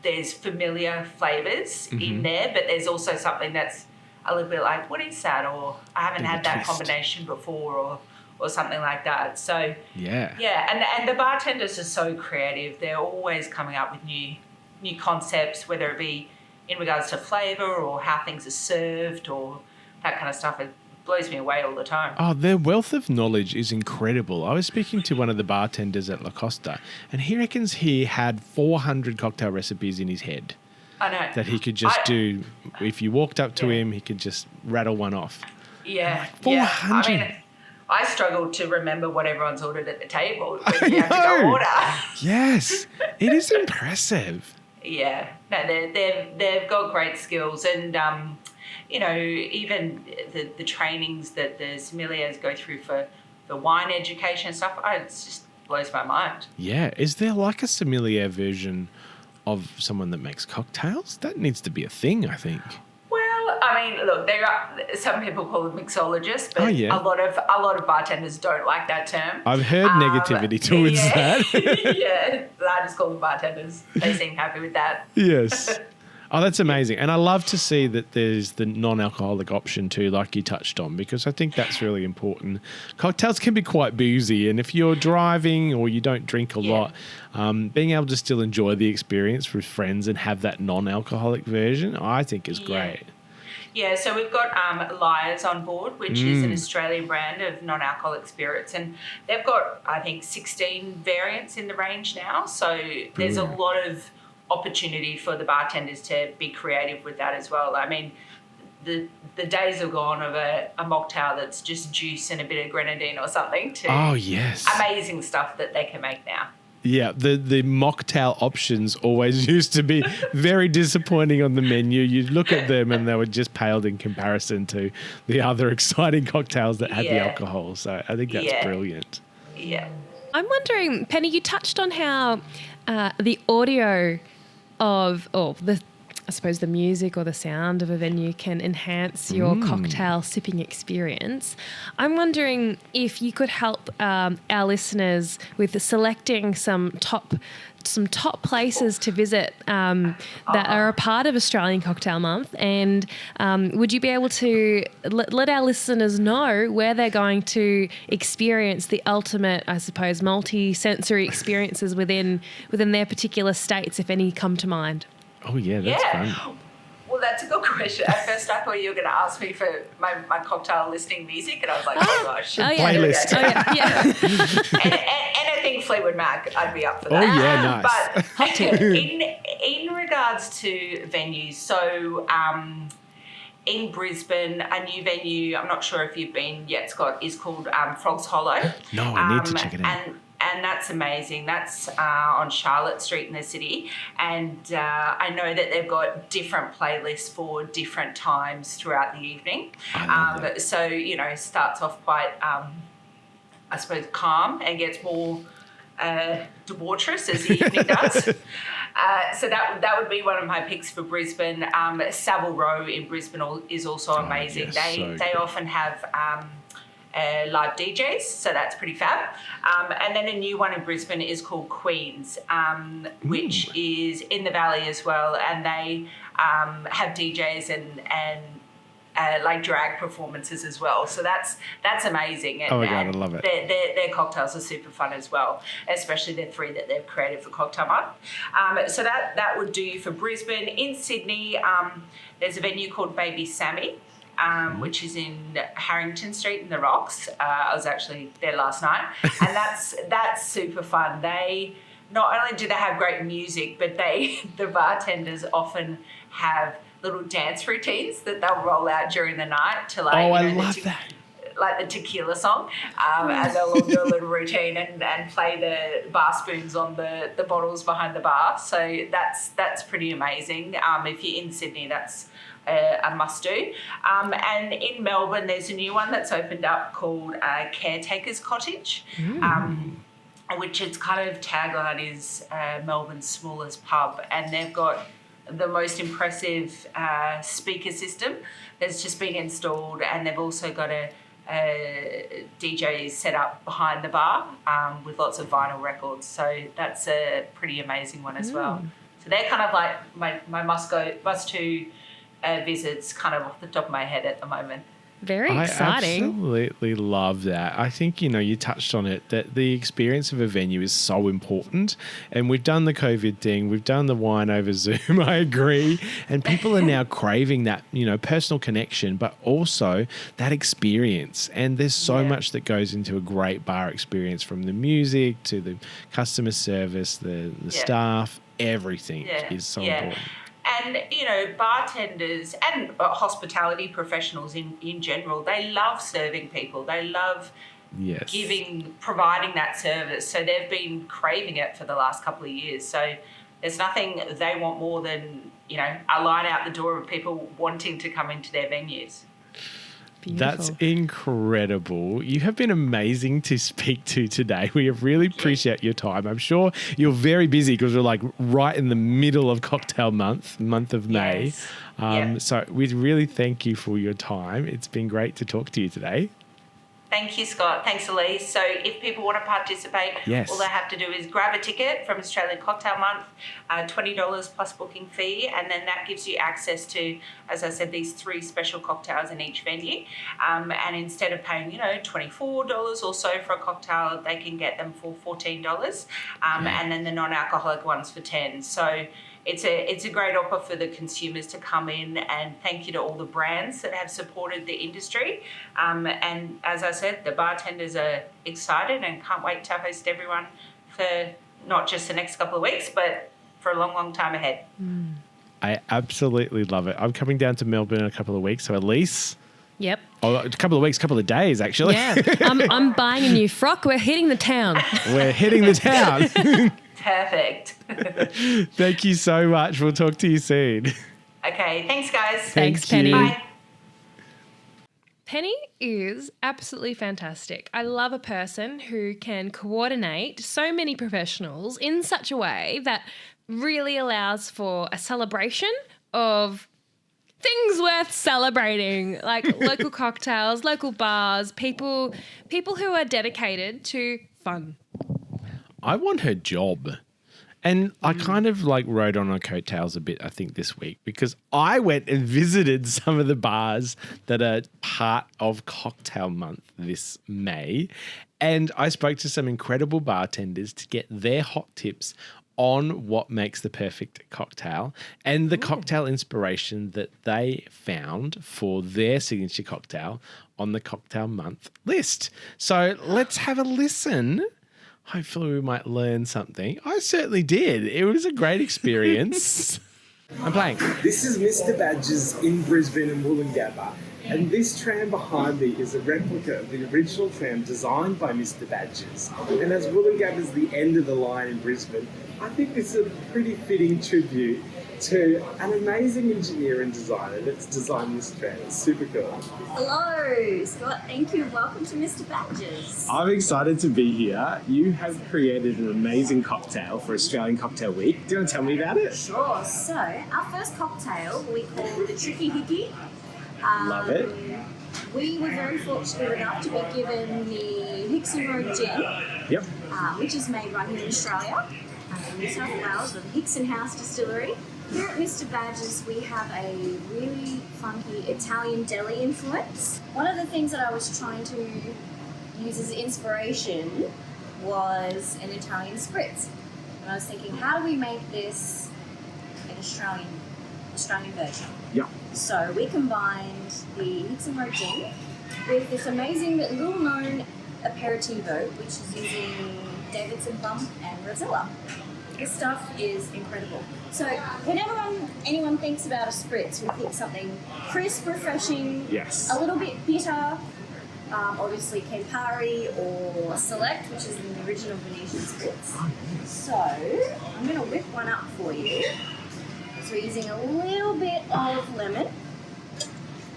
there's familiar flavours in there, but there's also something that's a little bit like, what is that? Or I haven't had that combination before, or something like that. So and the bartenders are so creative. They're always coming up with new concepts, whether it be in regards to flavour or how things are served or that kind of stuff. It blows me away all the time. Oh, their wealth of knowledge is incredible. I was speaking to one of the bartenders at Costa, and he reckons he had 400 cocktail recipes in his head. I know. That he could just do. If you walked up to him, he could just rattle one off. Yeah. 400. I mean, I struggle to remember what everyone's ordered at the table when you have to go order. Yes. It is impressive. Yeah. No, they've got great skills, and even the trainings that the sommeliers go through for the wine education and stuff, it just blows my mind. Yeah. Is there like a sommelier version of someone that makes cocktails? That needs to be a thing, I think. Well, I mean, look, there are some people call them mixologists, but a lot of bartenders don't like that term. I've heard negativity towards that. Yeah, I just call them bartenders. They seem happy with that. Yes. Oh, that's amazing. And I love to see that there's the non-alcoholic option too, like you touched on, because I think that's really important. Cocktails can be quite boozy, and if you're driving or you don't drink a lot, being able to still enjoy the experience with friends and have that non-alcoholic version, I think is great. Yeah, so we've got Liars on board, which is an Australian brand of non-alcoholic spirits, and they've got, I think, 16 variants in the range now. So there's a lot of opportunity for the bartenders to be creative with that as well. I mean, the days are gone of a mocktail that's just juice and a bit of grenadine or something to amazing stuff that they can make now. Yeah, the mocktail options always used to be very disappointing on the menu. You'd look at them and they were just paled in comparison to the other exciting cocktails that had the alcohol. So I think that's brilliant. Yeah. I'm wondering, Penny, you touched on how the audio of the I suppose the music or the sound of a venue can enhance your cocktail sipping experience. I'm wondering if you could help our listeners with selecting some top places to visit that are a part of Australian Cocktail Month, and would you be able to let our listeners know where they're going to experience the ultimate, I suppose, multi-sensory experiences within their particular states, if any come to mind? Oh, yeah, that's fun. Well, that's a good question. At first, I thought you were going to ask me for my cocktail listening music, and I was like, oh gosh. Oh, yeah. Playlist. Oh, yeah. And anything Fleetwood Mac, I'd be up for that. Oh, yeah, nice. But in regards to venues, so in Brisbane, a new venue, I'm not sure if you've been yet, Scott, is called Frogs Hollow. No, I need to check it out. And that's amazing. That's on Charlotte Street in the city. And I know that they've got different playlists for different times throughout the evening. So, you know, starts off quite, I suppose, calm and gets more debaucherous as the evening does. So that would be one of my picks for Brisbane. Savile Row in Brisbane is also amazing. Yes, they often have live DJs, so that's pretty fab. And then a new one in Brisbane is called Queens, which is in the Valley as well, and they have DJs and like drag performances as well. So that's amazing. And, oh my God, I love it. Their cocktails are super fun as well, especially the 3 that they've created for Cocktail Month. So that would do you for Brisbane. In Sydney, there's a venue called Baby Sammy, which is in Harrington Street in the Rocks. I was actually there last night, and that's super fun. They not only do they have great music, but the bartenders often have little dance routines that they'll roll out during the night to I love that. Like the tequila song, and they'll all do a little routine and play the bar spoons on the bottles behind the bar. So that's pretty amazing. If you're in Sydney, that's a must do. And in Melbourne, there's a new one that's opened up called Caretaker's Cottage, which its kind of tagline is Melbourne's smallest pub, and they've got the most impressive speaker system that's just been installed, and they've also got a DJ set up behind the bar with lots of vinyl records. So that's a pretty amazing one as well. So they're kind of like my must-do visits kind of off the top of my head at the moment. Very exciting. I absolutely love that. I think, you touched on it, that the experience of a venue is so important. And we've done the COVID thing. We've done the wine over Zoom. I agree. And people are now craving that, personal connection, but also that experience. And there's so much that goes into a great bar experience, from the music to the customer service, the staff, everything is so important. And, bartenders and hospitality professionals in general, they love serving people. They love providing that service. So they've been craving it for the last couple of years. So there's nothing they want more than, a line out the door of people wanting to come into their venues. Beautiful. That's incredible. You have been amazing to speak to today. We really appreciate your time. I'm sure you're very busy because we're like right in the middle of cocktail month of May. Yes. So we really thank you for your time. It's been great to talk to you today. Thank you, Scott. Thanks, Elise. So if people want to participate, all they have to do is grab a ticket from Australian Cocktail Month, $20 plus booking fee, and then that gives you access to, as I said, these 3 special cocktails in each venue. And instead of paying, $24 or so for a cocktail, they can get them for $14, and then the non-alcoholic ones for $10. So it's a great offer for the consumers to come in, and thank you to all the brands that have supported the industry. And as I said, the bartenders are excited and can't wait to host everyone for not just the next couple of weeks, but for a long, long time ahead. I absolutely love it. I'm coming down to Melbourne in a couple of weeks. So Elise. Yep. Oh, a couple of weeks, couple of days, actually. Yeah. I'm buying a new frock. We're hitting the town. We're hitting the town. Perfect. Thank you so much. We'll talk to you soon. Okay. Thanks, guys. Thanks, Penny. Bye. Penny is absolutely fantastic. I love a person who can coordinate so many professionals in such a way that really allows for a celebration, of things worth celebrating, like local cocktails, local bars, people who are dedicated to fun. I want her job. And I kind of like rode on her coattails a bit, I think, this week because I went and visited some of the bars that are part of Cocktail Month this May. And I spoke to some incredible bartenders to get their hot tips on what makes the perfect cocktail and the cocktail inspiration that they found for their signature cocktail on the Cocktail Month list. So let's have a listen. Hopefully we might learn something. I certainly did. It was a great experience. I'm playing. This is Mr. Badger's in Brisbane and Woolloongabba. And this tram behind me is a replica of the original tram designed by Mr. Badger's. And as Woolloongabba's the end of the line in Brisbane, I think this is a pretty fitting tribute to an amazing engineer and designer that's designed this tram. It's super cool. Hello, Scott. Thank you. Welcome to Mr. Badger's. I'm excited to be here. You have created an amazing cocktail for Australian Cocktail Week. Do you want to tell me about it? Sure. So, our first cocktail we call the Tricky Hickey. Love it. We were very fortunate enough to be given the Hickson Road Gin, Yep. which is made right here in Australia, in New South Wales, with the Hickson House Distillery. Here at Mr. Badger's, we have a really funky Italian deli influence. One of the things that I was trying to use as inspiration was an Italian spritz. And I was thinking, how do we make this an Australian version? Yep. So we combined the Hickson Road Gin with this amazing little-known aperitivo, which is using Davidson plum and Rosella. This stuff is incredible. So whenever anyone thinks about a spritz, we think something crisp, refreshing, Yes. a little bit bitter, obviously Campari or Select, which is the original Venetian spritz. So I'm going to whip one up for you. So we're using a little bit of lemon,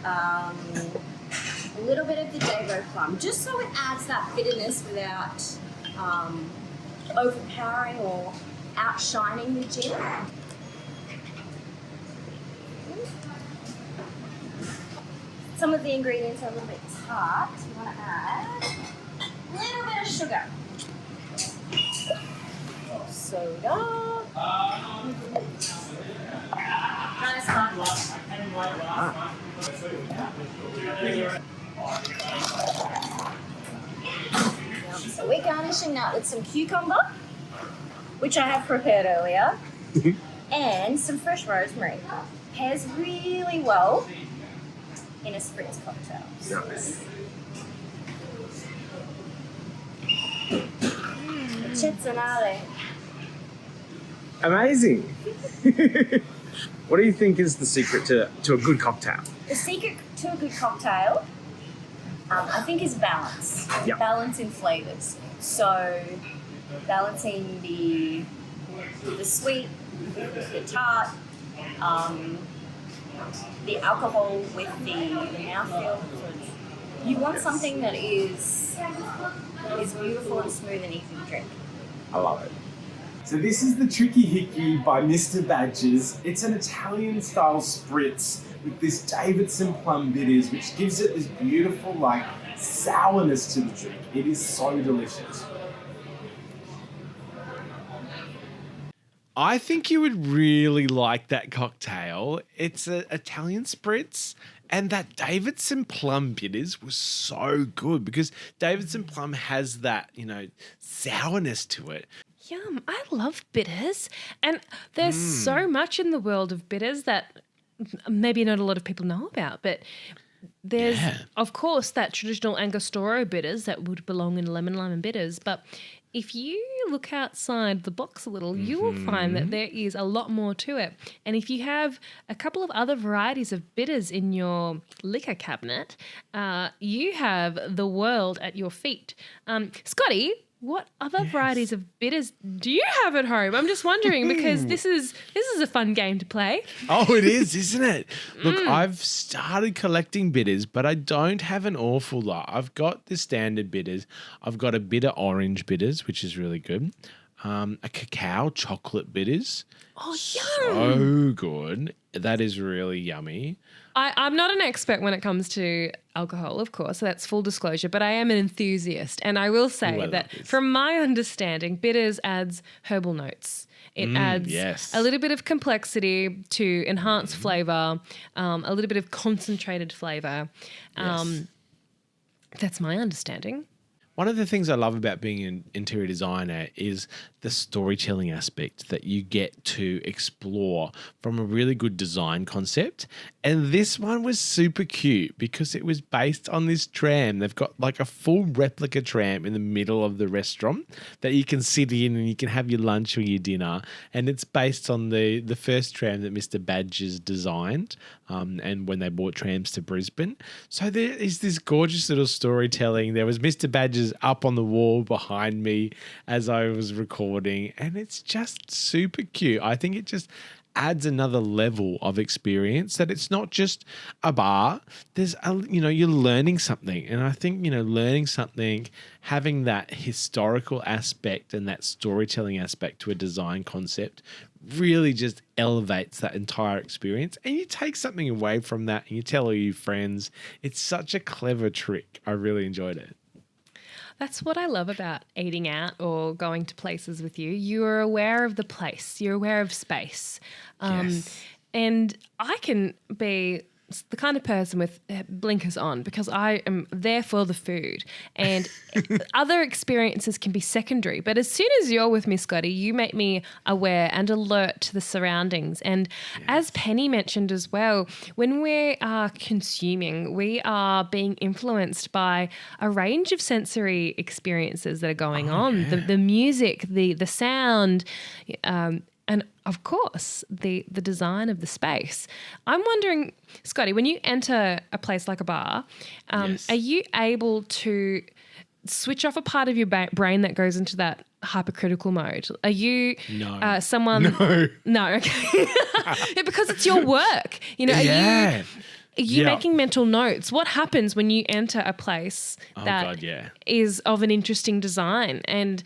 a little bit of the Davo plum, just so it adds that bitterness without overpowering or outshining the gin. Some of the ingredients are a little bit tart. You want to add a little bit of sugar, soda, nice hot. So we're garnishing that with some cucumber, which I have prepared earlier, and some fresh rosemary. Pairs really well in a spritz cocktail. Nice. Cezzonale. Amazing. What do you think is the secret to a good cocktail? The secret to a good cocktail, I think, is balance. Yep. Balance in flavors. So balancing the sweet, the tart, the alcohol with the mouthfeel. You want something that is beautiful and smooth and easy to drink. I love it. So this is the Tricky Hickey by Mr. Badger's. It's an Italian-style spritz with this Davidson plum bitters, which gives it this beautiful, like, sourness to the drink. It is so delicious. I think you would really like that cocktail. It's an Italian spritz, and that Davidson plum bitters was so good because Davidson plum has that, sourness to it. Yum. I love bitters. And there's so much in the world of bitters that maybe not a lot of people know about, but there's, of course, that traditional Angostura bitters that would belong in lemon lime and bitters. But if you look outside the box a little, you will find that there is a lot more to it. And if you have a couple of other varieties of bitters in your liquor cabinet, you have the world at your feet. Scotty, what other varieties of bitters do you have at home? I'm just wondering because this is a fun game to play. Oh, it is, isn't it? Look, I've started collecting bitters, but I don't have an awful lot. I've got the standard bitters. I've got a bitter orange bitters, which is really good. a cacao chocolate bitters. Oh, So good. That is really yummy. I'm not an expert when it comes to alcohol, of course, so that's full disclosure, but I am an enthusiast. And I will say I that love this. from my understanding, bitters adds herbal notes. It adds yes. a little bit of complexity to enhance flavour, a little bit of concentrated flavour. Yes. That's my understanding. One of the things I love about being an interior designer is the storytelling aspect that you get to explore from a really good design concept. And this one was super cute because it was based on this tram. They've got like a full replica tram in the middle of the restaurant that you can sit in and you can have your lunch or your dinner. And it's based on the first tram that Mr. Badgers designed and when they brought trams to Brisbane. So there is this gorgeous little storytelling. There was Mr. Badgers up on the wall behind me as I was recording, and it's just super cute. I think it just adds another level of experience, that it's not just a bar. There's you're learning something, and I think learning something, having that historical aspect and that storytelling aspect to a design concept really just elevates that entire experience, and you take something away from that and you tell all your friends. It's such a clever trick. I really enjoyed it. That's what I love about eating out or going to places with you. You are aware of the place. You're aware of space. Yes. And I can be the kind of person with blinkers on because I am there for the food, and other experiences can be secondary. But as soon as you're with me, Scotty, you make me aware and alert to the surroundings. And as Penny mentioned as well, when we are consuming, we are being influenced by a range of sensory experiences that are going on. Yeah. The music, the sound, and of course, the design of the space. I'm wondering, Scotty, when you enter a place like a bar, Yes. are you able to switch off a part of your brain that goes into that hypercritical mode? Are you No. someone? No, okay. Yeah, because it's your work. Yeah. Are you Yeah. making mental notes? What happens when you enter a place that God, yeah. is of an interesting design? And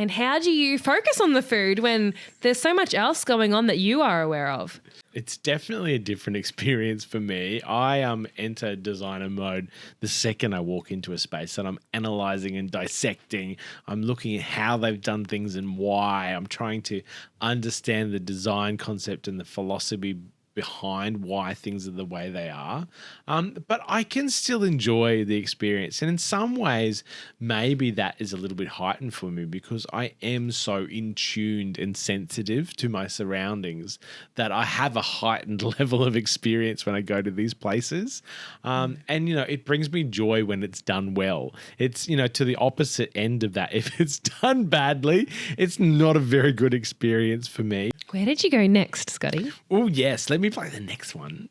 how do you focus on the food when there's so much else going on that you are aware of? It's definitely a different experience for me. I enter designer mode the second I walk into a space, and I'm analyzing and dissecting. I'm looking at how they've done things and why. I'm trying to understand the design concept and the philosophy behind why things are the way they are. But I can still enjoy the experience. And in some ways, maybe that is a little bit heightened for me because I am so in tuned and sensitive to my surroundings that I have a heightened level of experience when I go to these places. And, it brings me joy when it's done well. It's, to the opposite end of that. If it's done badly, it's not a very good experience for me. Where did you go next, Scotty? Oh, yes. Let me play the next one.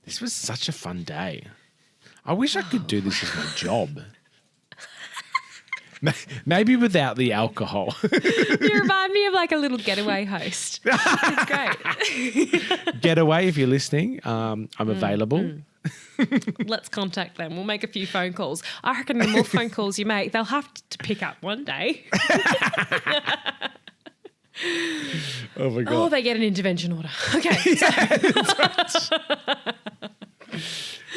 This was such a fun day. I wish I could do this as my job. Maybe without the alcohol. You remind me of like a little getaway host. It's great. Getaway, if you're listening, I'm available. Let's contact them. We'll make a few phone calls. I reckon the more phone calls you make, they'll have to pick up one day. Oh, my God. Oh, they get an intervention order. Okay.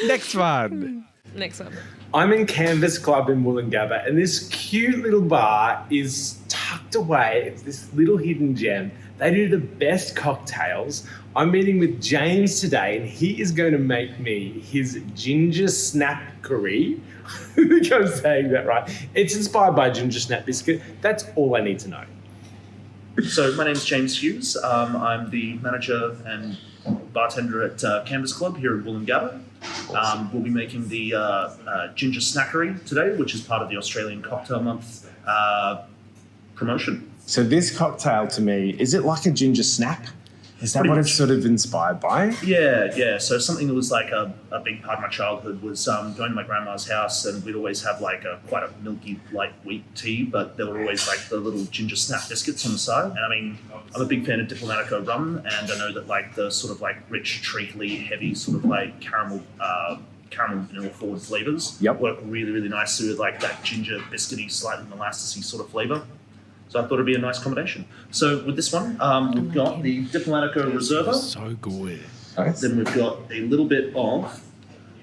Next one. Next one. I'm in Canvas Club in Woolloongabba, and this cute little bar is tucked away. It's this little hidden gem. They do the best cocktails. I'm meeting with James today, and he is going to make me his ginger snap curry. I think I'm saying that right. It's inspired by a ginger snap biscuit. That's all I need to know. So my name's James Hughes. I'm the manager and bartender at Canvas Club here in Woolloongabba. We'll be making the ginger snackery today, which is part of the Australian Cocktail Month promotion. So this cocktail to me, is it like a ginger snap? Is that what it's sort of inspired by? Yeah. So something that was like a big part of my childhood was going to my grandma's house, and we'd always have like quite a milky, light wheat tea, but there were always like the little ginger snap biscuits on the side. And I mean, I'm a big fan of Diplomatico rum, and I know that like the sort of like rich, treacly, heavy sort of like caramel vanilla forward flavors work really, really nicely with like that ginger biscuity, slightly molasses-y sort of flavor. So I thought it'd be a nice combination. So with this one, we've got the Diplomático Reserva. So good. Then we've got a little bit of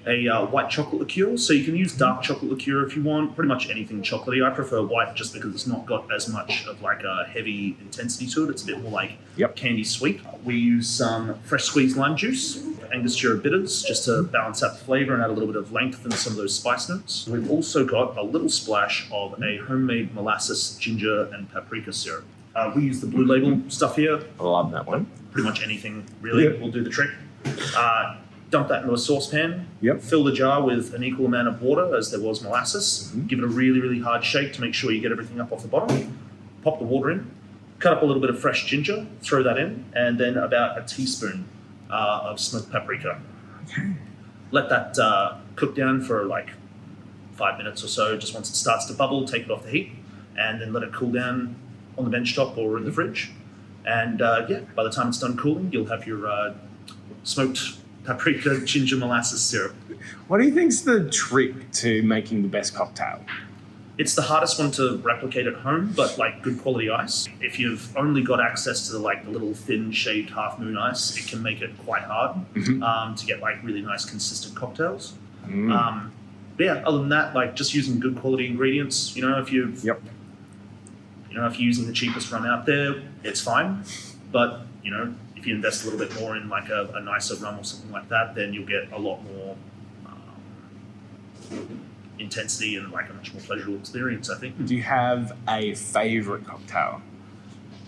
a white chocolate liqueur. So you can use dark chocolate liqueur if you want, pretty much anything chocolatey. I prefer white just because it's not got as much of like a heavy intensity to it. It's a bit more like candy sweet. We use some fresh squeezed lime juice, Angostura bitters, just to balance out the flavour and add a little bit of length and some of those spice notes. We've also got a little splash of a homemade molasses, ginger and paprika syrup. We use the Blue Label stuff here. I love that one. Pretty much anything really will do the trick. Dump that into a saucepan. Yep. Fill the jar with an equal amount of water as there was molasses. Give it a really, really hard shake to make sure you get everything up off the bottom. Pop the water in. Cut up a little bit of fresh ginger. Throw that in. And then about a teaspoon of smoked paprika. Let that cook down for like 5 minutes or so. Just once it starts to bubble, take it off the heat. And then let it cool down on the bench top or in the fridge. And by the time it's done cooling, you'll have your smoked paprika ginger molasses syrup. What do you think's the trick to making the best cocktail? It's the hardest one to replicate at home, but like good quality ice. If you've only got access to the little thin shaved half moon ice, it can make it quite hard to get like really nice consistent cocktails. But yeah, other than that, like just using good quality ingredients. If you're using the cheapest rum out there, it's fine. But if you invest a little bit more in like a nicer rum or something like that, then you'll get a lot more intensity and like a much more pleasurable experience, I think. Do you have a favourite cocktail?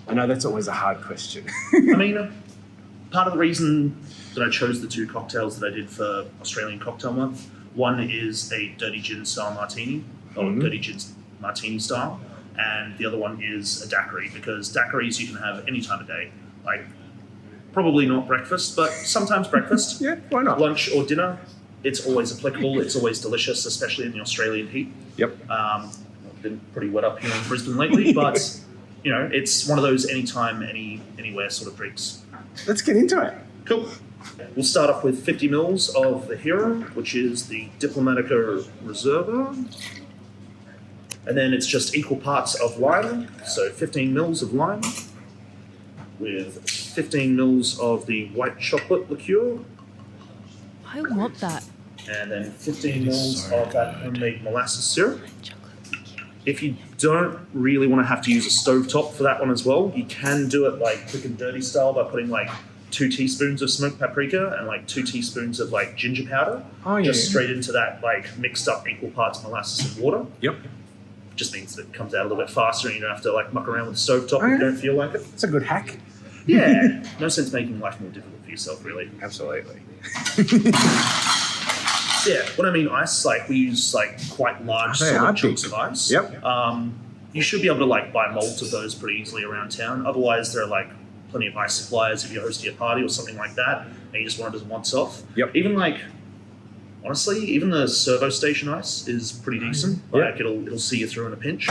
I know that's always a hard question. I mean, part of the reason that I chose the two cocktails that I did for Australian Cocktail Month, one is a dirty gin style martini, or dirty gin martini style, and the other one is a daiquiri, because daiquiris you can have any time of day. Like, probably not breakfast, but sometimes breakfast. Yeah, why not? Lunch or dinner, it's always applicable. It's always delicious, especially in the Australian heat. Yep. I've been pretty wet up here in Brisbane lately, but it's one of those anytime, anywhere sort of drinks. Let's get into it. Cool. We'll start off with 50 mils of the hero, which is the Diplomático Reserva. And then it's just equal parts of lime, so 15 mils of lime, with 15 mils of the white chocolate liqueur. I want that. And then 15 mils of that homemade molasses syrup. If you don't really want to have to use a stovetop for that one as well, you can do it like quick and dirty style by putting like 2 teaspoons of smoked paprika and like 2 teaspoons of like ginger powder. Just straight into that like mixed up equal parts molasses and water. Yep. Just means that it comes out a little bit faster and you don't have to like muck around with the stovetop if you don't feel like it. It's a good hack. Yeah, no sense making life more difficult for yourself, really. Absolutely. Yeah, when I mean ice, like we use like quite large solid chunks of ice. Yep. You should be able to like buy molds of those pretty easily around town. Otherwise, there are like plenty of ice suppliers if you're hosting a party or something like that, and you just want it as once off. Yep. Even like, honestly, even the servo station ice is pretty decent. Like it'll see you through in a pinch.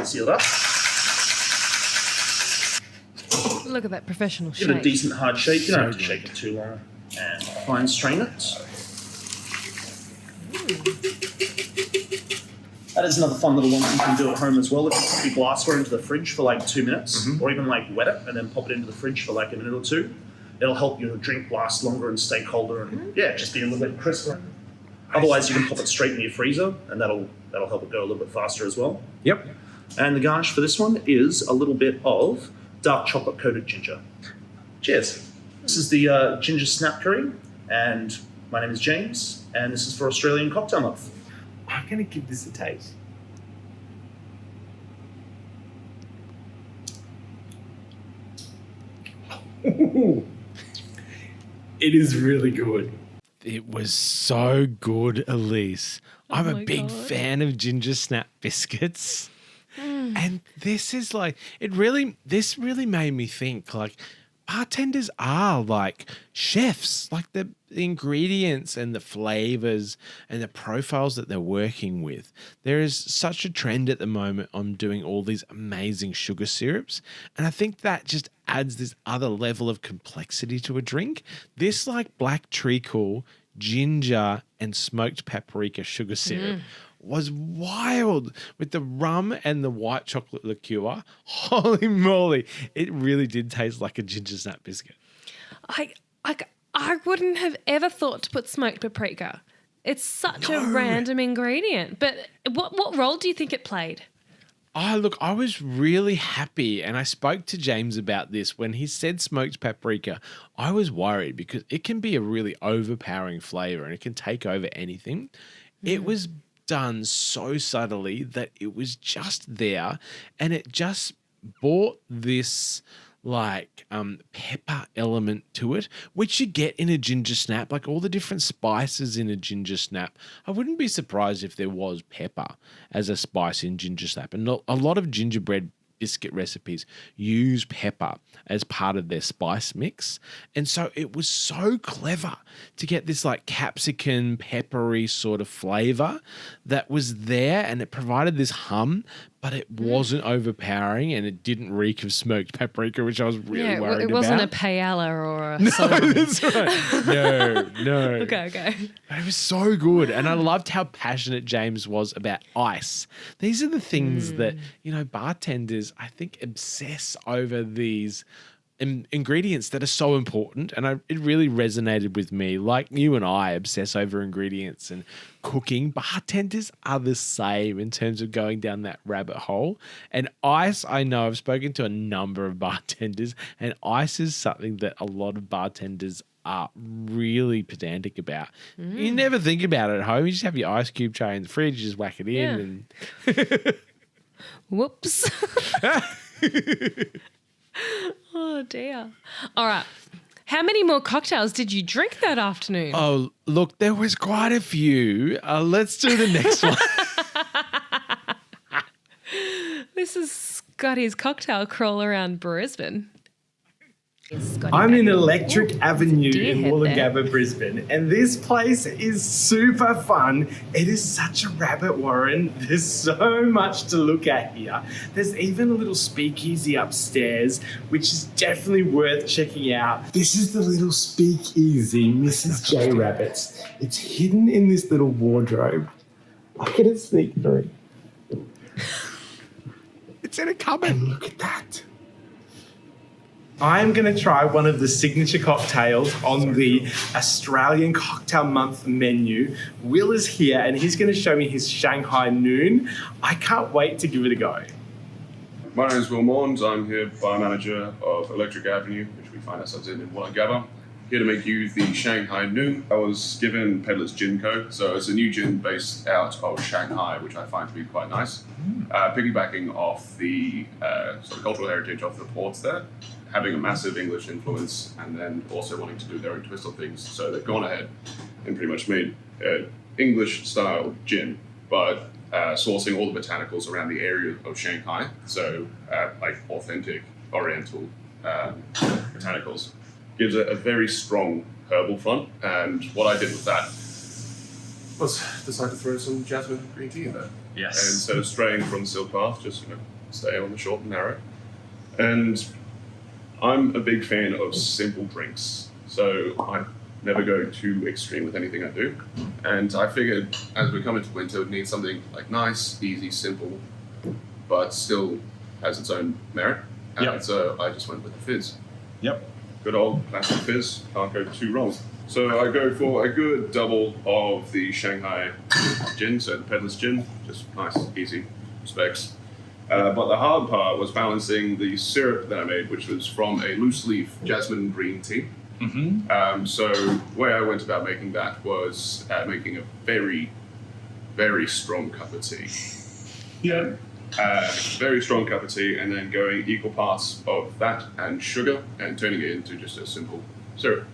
Seal it up. Look at that professional Give it a shake. decent hard shake. You don't have to shake it too long. And fine strain it. That is another fun little one that you can do at home as well. If you put your glassware into the fridge for like 2 minutes, or even like wet it and then pop it into the fridge for like a minute or two, it'll help your drink last longer and stay colder and just be a little bit crisper. Otherwise, you can pop it straight in your freezer and that'll help it go a little bit faster as well. Yep. And the garnish for this one is a little bit of dark chocolate coated ginger. Cheers. This is the ginger snap curry, and my name is James, and this is for Australian Cocktail Month. I'm going to give this a taste. It is really good. It was so good, Elise. I'm a big fan of ginger snap biscuits. And this is like, this really made me think, like, bartenders are like chefs, like the ingredients and the flavors and the profiles that they're working with. There is such a trend at the moment on doing all these amazing sugar syrups. And I think that just adds this other level of complexity to a drink. This like black treacle, ginger and smoked paprika sugar syrup. was wild with the rum and the white chocolate liqueur. Holy moly. It really did taste like a ginger snap biscuit. I wouldn't have ever thought to put smoked paprika. It's such a random ingredient. But what role do you think it played? Oh, look, I was really happy, and I spoke to James about this. When he said smoked paprika, I was worried because it can be a really overpowering flavour and it can take over anything. It was done so subtly that it was just there, and it just brought this pepper element to it, which you get in a ginger snap, like all the different spices in a ginger snap. I wouldn't be surprised if there was pepper as a spice in ginger snap. And a lot of gingerbread biscuit recipes use pepper as part of their spice mix. And so it was so clever to get this like capsicum, peppery sort of flavor that was there, and it provided this hum, but it wasn't overpowering and it didn't reek of smoked paprika, which I was really worried about. It wasn't a paella or a No, salami. that's right. No. Okay. But it was so good. And I loved how passionate James was about ice. These are the things that, bartenders, I think, obsess over these ingredients that are so important. And it really resonated with me. Like you and I obsess over ingredients and cooking. Bartenders are the same in terms of going down that rabbit hole. And ice, I know I've spoken to a number of bartenders, and ice is something that a lot of bartenders are really pedantic about. You never think about it at home. You just have your ice cube tray in the fridge, you just whack it in. And Whoops. Oh, dear. All right. How many more cocktails did you drink that afternoon? oh, look, there was quite a few. Let's do the next one. This is Scotty's cocktail crawl around Brisbane. I'm in Electric Avenue deer in head Wollongabba, Brisbane, and this place is super fun. It is such a rabbit warren. There's so much to look at here. There's even a little speakeasy upstairs, which is definitely worth checking out. This is the little speakeasy, Mrs. J Rabbit's. It's hidden in this little wardrobe. I get a sneak through. It's in a cupboard. And look at that. I'm going to try one of the signature cocktails on the Australian Cocktail Month menu. Will is here and he's going to show me his Shanghai Noon. I can't wait to give it a go. My name is Will Morns. I'm here bar manager of Electric Avenue, which we find ourselves in Wollongabba. Here to make you the Shanghai Noon. I was given Peddler's Gin Co. So it's a new gin based out of Shanghai, which I find to be quite nice. Piggybacking off the sort of cultural heritage of the ports there, having a massive English influence, and then also wanting to do their own twist on things. So they've gone ahead and pretty much made English style gin, but sourcing all the botanicals around the area of Shanghai. So like authentic Oriental botanicals. Gives it a very strong herbal front, and what I did with that was decide to throw some jasmine green tea in there. Yes. And instead of straying from the silk path, just stay on the short and narrow. And I'm a big fan of simple drinks, so I never go too extreme with anything I do. And I figured as we come into winter, we'd need something like nice, easy, simple, but still has its own merit. And so I just went with the fizz. Yep. Good old classic fizz, can't go too wrong. So I go for a good double of the Shanghai gin, so the Peddler's Gin, just nice, easy specs. But the hard part was balancing the syrup that I made, which was from a loose leaf jasmine green tea. So the way I went about making that was making a very, very strong cup of tea. Very strong cup of tea, and then going equal parts of that and sugar and turning it into just a simple syrup.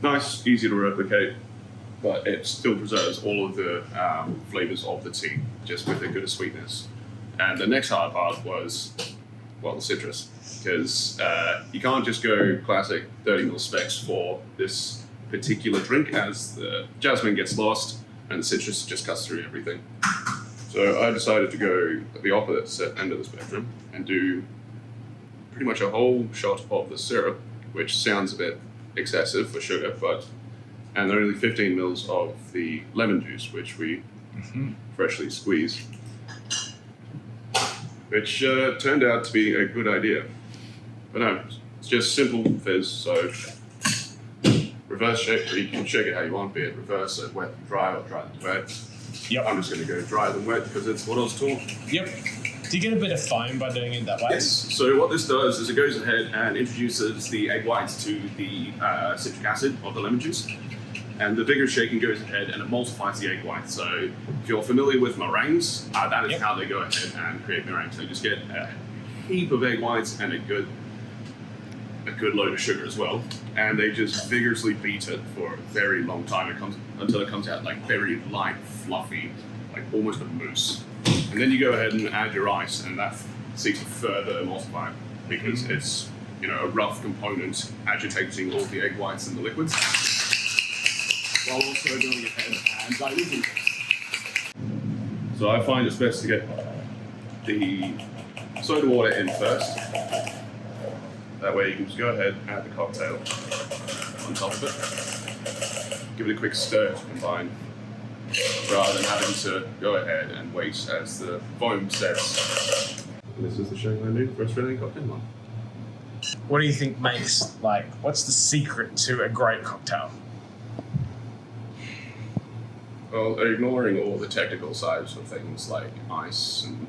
Nice, easy to replicate, but it still preserves all of the flavors of the tea, just with a good sweetness. And the next hard part was, well, the citrus, because you can't just go classic 30ml specs for this particular drink, as the jasmine gets lost and the citrus just cuts through everything. So I decided to go at the opposite end of the spectrum and do pretty much a whole shot of the syrup, which sounds a bit excessive for sugar, and only 15 mils of the lemon juice, which we freshly squeezed, which turned out to be a good idea. But no, it's just simple fizz. So reverse shake, you can shake it how you want, be it reverse it, wet and dry, or dry and wet. Yep. I'm just going to go dry than wet because it's what I was taught. Yep. Do you get a bit of foam by doing it that way? Yes. So what this does is it goes ahead and introduces the egg whites to the citric acid of the lemon juice. And the vigorous shaking goes ahead and it emulsifies the egg whites. So if you're familiar with meringues, that is how they go ahead and create meringues. So you just get a heap of egg whites and a good load of sugar as well. And they just vigorously beat it for a very long time. Until it comes out like very light, fluffy, like almost a mousse. And then you go ahead and add your ice, and that seeks to further emulsify because it's a rough component agitating all the egg whites and the liquids, while also going ahead and diluting. So I find it's best to get the soda water in first. That way you can just go ahead and add the cocktail on top of it. Give it a quick stir to combine, rather than having to go ahead and wait as the foam sets. And this is the Shanghai Noon for Australian cocktail one. What do you think makes, what's the secret to a great cocktail? Well, ignoring all the technical sides of things like ice and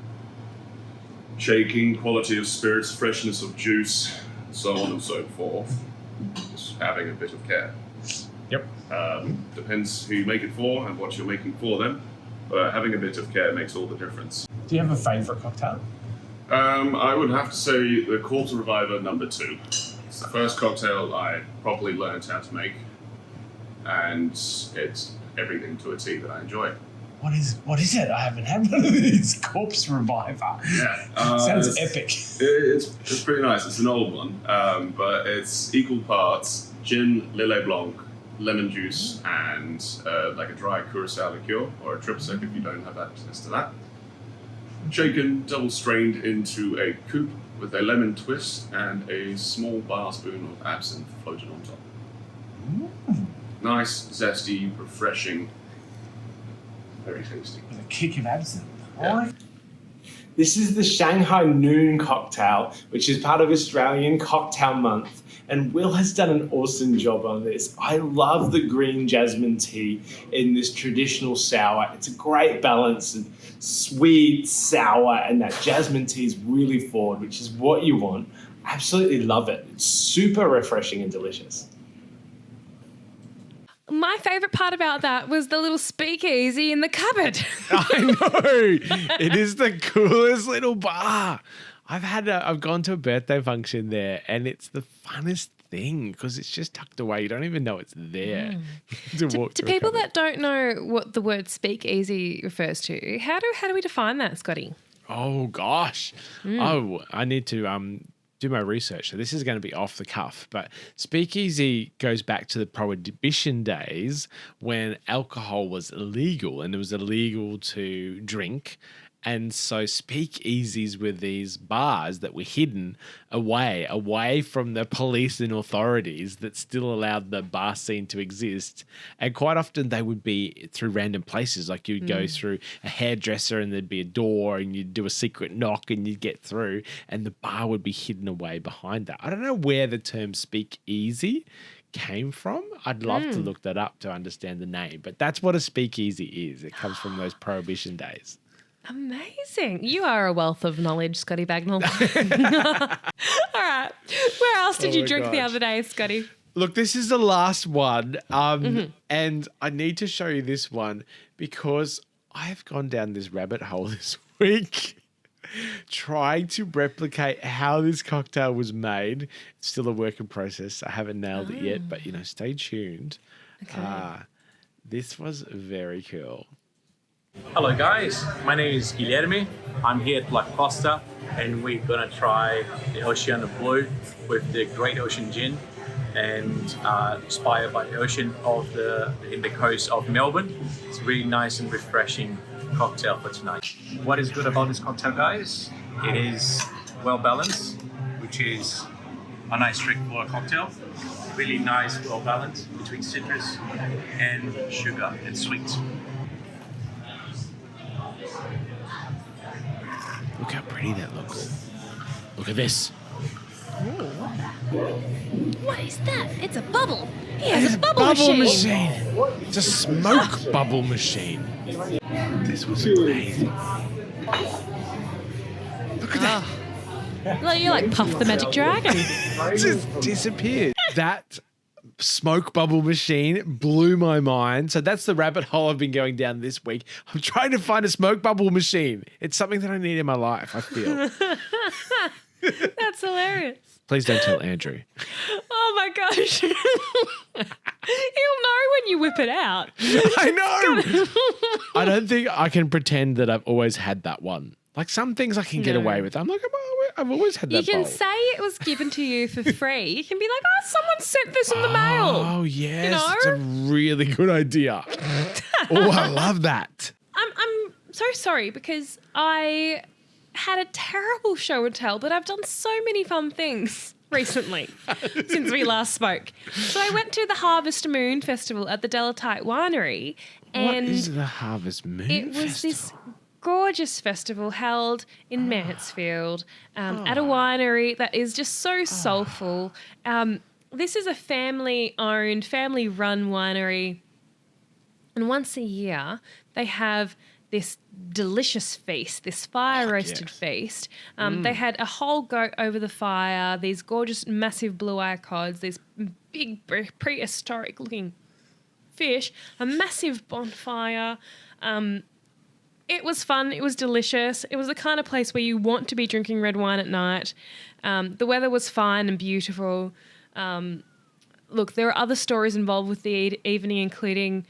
shaking, quality of spirits, freshness of juice, so on and so forth, just having a bit of care. Yep. Depends who you make it for and what you're making for them, but having a bit of care makes all the difference. Do you have a favourite cocktail? I would have to say the Corpse Reviver No. 2. It's the first cocktail I properly learned how to make, and it's everything to a T that I enjoy. What is it? I haven't had one of these. Corpse Reviver. Yeah. Sounds epic. It's pretty nice. It's an old one, but it's equal parts gin, Lillet Blanc, lemon juice, and like a dry curacao liqueur, or a triple sec if you don't have access to that. Shaken, double strained into a coupe with a lemon twist and a small bar spoon of absinthe floated on top. Nice, zesty, refreshing, very tasty. With a kick of absinthe. Yeah. This is the Shanghai Noon cocktail, which is part of Australian Cocktail Month. And Will has done an awesome job on this. I love the green jasmine tea in this traditional sour. It's a great balance of sweet, sour, and that jasmine tea is really forward, which is what you want. Absolutely love it. It's super refreshing and delicious. My favourite part about that was the little speakeasy in the cupboard. I know. It is the coolest little bar. I've gone to a birthday function there, and it's the funnest thing because it's just tucked away. You don't even know it's there. To people that don't know what the word speakeasy refers to, how do we define that, Scotty? Oh gosh. Oh, I need to do my research. So this is going to be off the cuff, but speakeasy goes back to the Prohibition days when alcohol was illegal and it was illegal to drink. And so speakeasies were these bars that were hidden away from the police and authorities that still allowed the bar scene to exist. And quite often they would be through random places. Like you'd go through a hairdresser and there'd be a door and you'd do a secret knock and you'd get through and the bar would be hidden away behind that. I don't know where the term speakeasy came from. I'd love to look that up to understand the name, but that's what a speakeasy is. It comes from those Prohibition days. Amazing. You are a wealth of knowledge, Scotty Bagnall. All right. Where else did you drink the other day, Scotty? Look, this is the last one. And I need to show you this one because I have gone down this rabbit hole this week trying to replicate how this cocktail was made. It's still a work in process. I haven't nailed it yet, but, stay tuned. Okay. This was very cool. Hello guys, my name is Guilherme. I'm here at Costa and we're gonna try the Ocean Blue with the Great Ocean Gin and inspired by the ocean in the coast of Melbourne. It's a really nice and refreshing cocktail for tonight. What is good about this cocktail, guys? It is well balanced, which is a nice trick for a cocktail. Really nice, well balanced between citrus and sugar and sweet. pretty that look. Look at this. What is that? It's a bubble. He has a bubble machine. It's a smoke bubble machine. This was amazing. Look at that. Like you're like Puff the Magic Dragon. It just disappeared. That smoke bubble machine blew my mind. So that's the rabbit hole I've been going down this week. I'm trying to find a smoke bubble machine. It's something that I need in my life, I feel. That's hilarious. Please don't tell Andrew. Oh my gosh. He'll know when you whip it out. I know. I don't think I can pretend that I've always had that one. Like some things I can get away with. I'm like, I've always had that You can bowl. say it was given to you for free. You can be like, oh, someone sent this in the mail. Oh, yes. You know? That's a really good idea. Oh, I love that. I'm so sorry because I had a terrible show and tell, but I've done so many fun things recently since we last spoke. So I went to the Harvest Moon Festival at the Delatite Winery. And what is the Harvest Moon it was this gorgeous festival held in Mansfield at a winery that is just so soulful. This is a family-owned, family-run winery. And once a year, they have this delicious feast, this fire-roasted feast. They had a whole goat over the fire, these gorgeous, massive blue-eye cods, these big, prehistoric-looking fish, a massive bonfire. It was fun. It was delicious. It was the kind of place where you want to be drinking red wine at night. The weather was fine and beautiful. Look, there are other stories involved with the evening, including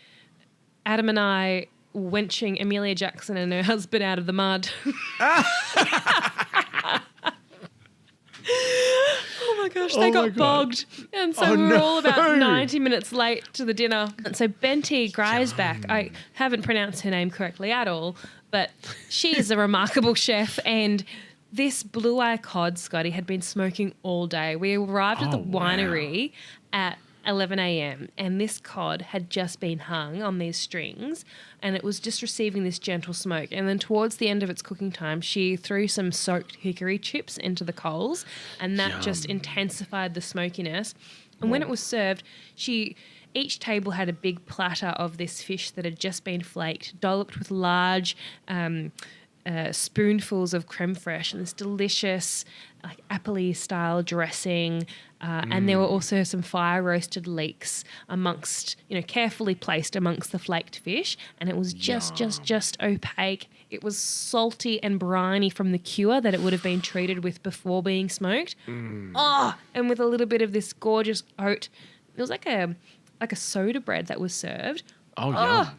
Adam and I wenching Amelia Jackson and her husband out of the mud. Oh my gosh, they got bogged. And so we were all about 90 minutes late to the dinner. And so Benty Greisbach, I haven't pronounced her name correctly at all, but she is a remarkable chef. And this blue-eye cod, Scotty, had been smoking all day. We arrived at the winery at 11 a.m. and this cod had just been hung on these strings and it was just receiving this gentle smoke. And then towards the end of its cooking time, she threw some soaked hickory chips into the coals and that just intensified the smokiness. And when it was served, each table had a big platter of this fish that had just been flaked, dolloped with large spoonfuls of creme fraiche and this delicious like apple style dressing. And there were also some fire roasted leeks amongst, carefully placed amongst the flaked fish. And it was just opaque. It was salty and briny from the cure that it would have been treated with before being smoked. And with a little bit of this gorgeous oat. It was like a soda bread that was served. Oh, yeah.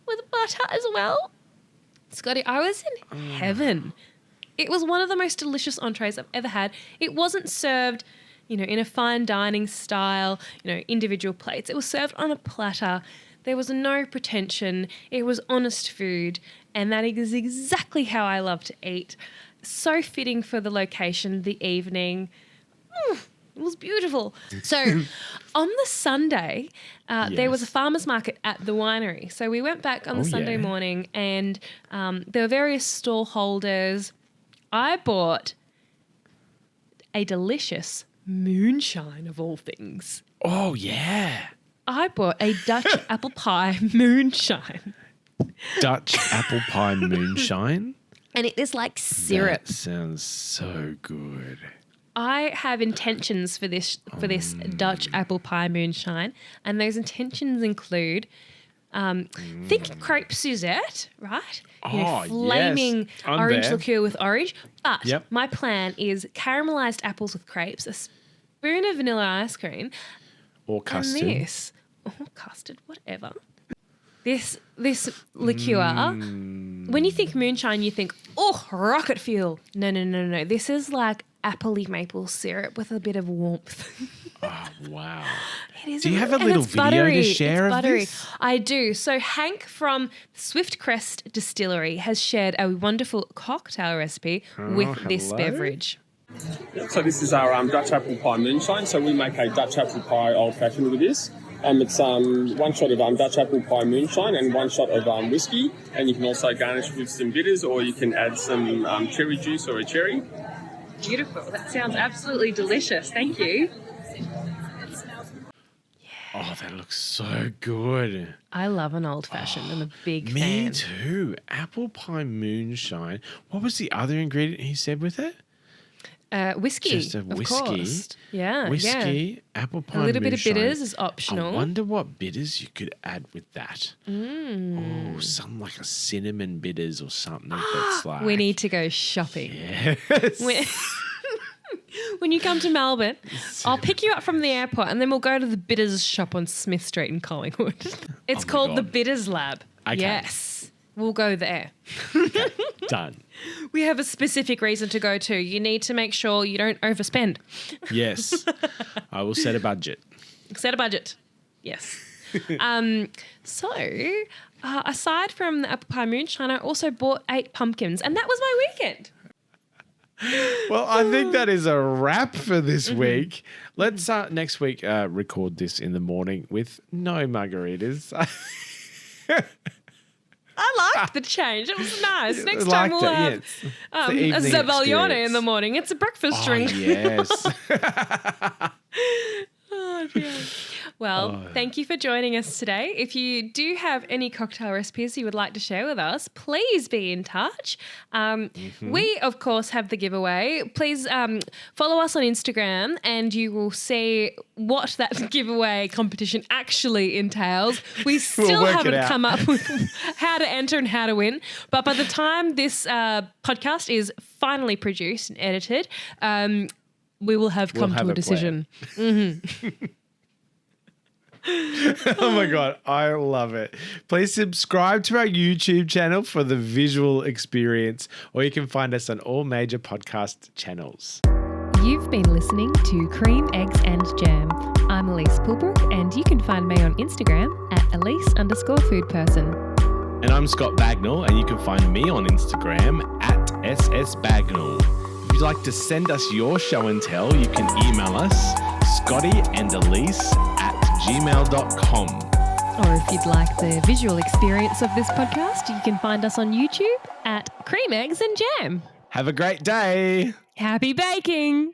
With butter as well. Scotty, I was in heaven. It was one of the most delicious entrees I've ever had. It wasn't served, in a fine dining style, individual plates. It was served on a platter. There was no pretension. It was honest food. And that is exactly how I love to eat. So fitting for the location, the evening. It was beautiful. So on the Sunday, there was a farmer's market at the winery. So we went back on the Sunday morning and there were various stall holders. I bought a delicious moonshine of all things. Oh, yeah. I bought a Dutch apple pie moonshine. Dutch apple pie moonshine? And it is like syrup. That sounds so good. I have intentions for this Dutch apple pie moonshine, and those intentions include think crepe Suzette, right? Flaming orange liqueur with orange. But my plan is caramelized apples with crepes, a spoon of vanilla ice cream, or custard. And this, or custard, whatever. This liqueur. When you think moonshine, you think rocket fuel. No. This is like appley maple syrup with a bit of warmth. Oh, wow. It is. Do you have a little video to share of this? I do. So Hank from Swift Crest Distillery has shared a wonderful cocktail recipe with this beverage. So this is our Dutch apple pie moonshine. So we make a Dutch apple pie old fashioned with this. It's one shot of Dutch apple pie moonshine and one shot of whiskey. And you can also garnish with some bitters, or you can add some cherry juice or a cherry. Beautiful. That sounds absolutely delicious. Thank you. Oh, that looks so good. I love an old fashioned. I'm a big Me fan. too. Apple pie moonshine. What was the other ingredient he said with it? Whiskey. Just a of whiskey. course. Yeah. Whiskey, Yeah. apple pie A little bit of moonshine. bitters is optional. I wonder what bitters you could add with that. Oh, something like a cinnamon bitters or something that's like... We need to go shopping. Yes. When you come to Melbourne, I'll pick you up from the airport and then we'll go to the Bitters shop on Smith Street in Collingwood. It's Oh my called the God. Bitters Lab. Okay. Yes. We'll go there. Done. We have a specific reason to go to. You need to make sure you don't overspend. Yes. I will set a budget. Set a budget. Yes. Aside from the apple pie moonshine, I also bought 8 pumpkins and that was my weekend. Well, I think that is a wrap for this week. Let's next week record this in the morning with no margaritas. I liked the change. It was nice. Next Liked time we'll it, have yes. a The evening Zabalione experience. in the morning. It's a breakfast Oh, drink. yes. Oh, dear. Well, thank you for joining us today. If you do have any cocktail recipes you would like to share with us, please be in touch. We, of course, have the giveaway. Please follow us on Instagram and you will see what that giveaway competition actually entails. We still work it haven't out. come up with how to enter and how to win. But by the time this podcast is finally produced and edited, we will have come have to a a decision. Oh my God, I love it. Please subscribe to our YouTube channel for the visual experience, or you can find us on all major podcast channels. You've been listening to Cream, Eggs and Jam. I'm Elise Pulbrook and you can find me on Instagram at Elise_foodperson. And I'm Scott Bagnall, and you can find me on Instagram at @SSBagnall. If you'd like to send us your show and tell, you can email us, scottyanddelise@gmail.com. Or if you'd like the visual experience of this podcast, you can find us on YouTube at Cream, Eggs and Jam. Have a great day. Happy baking!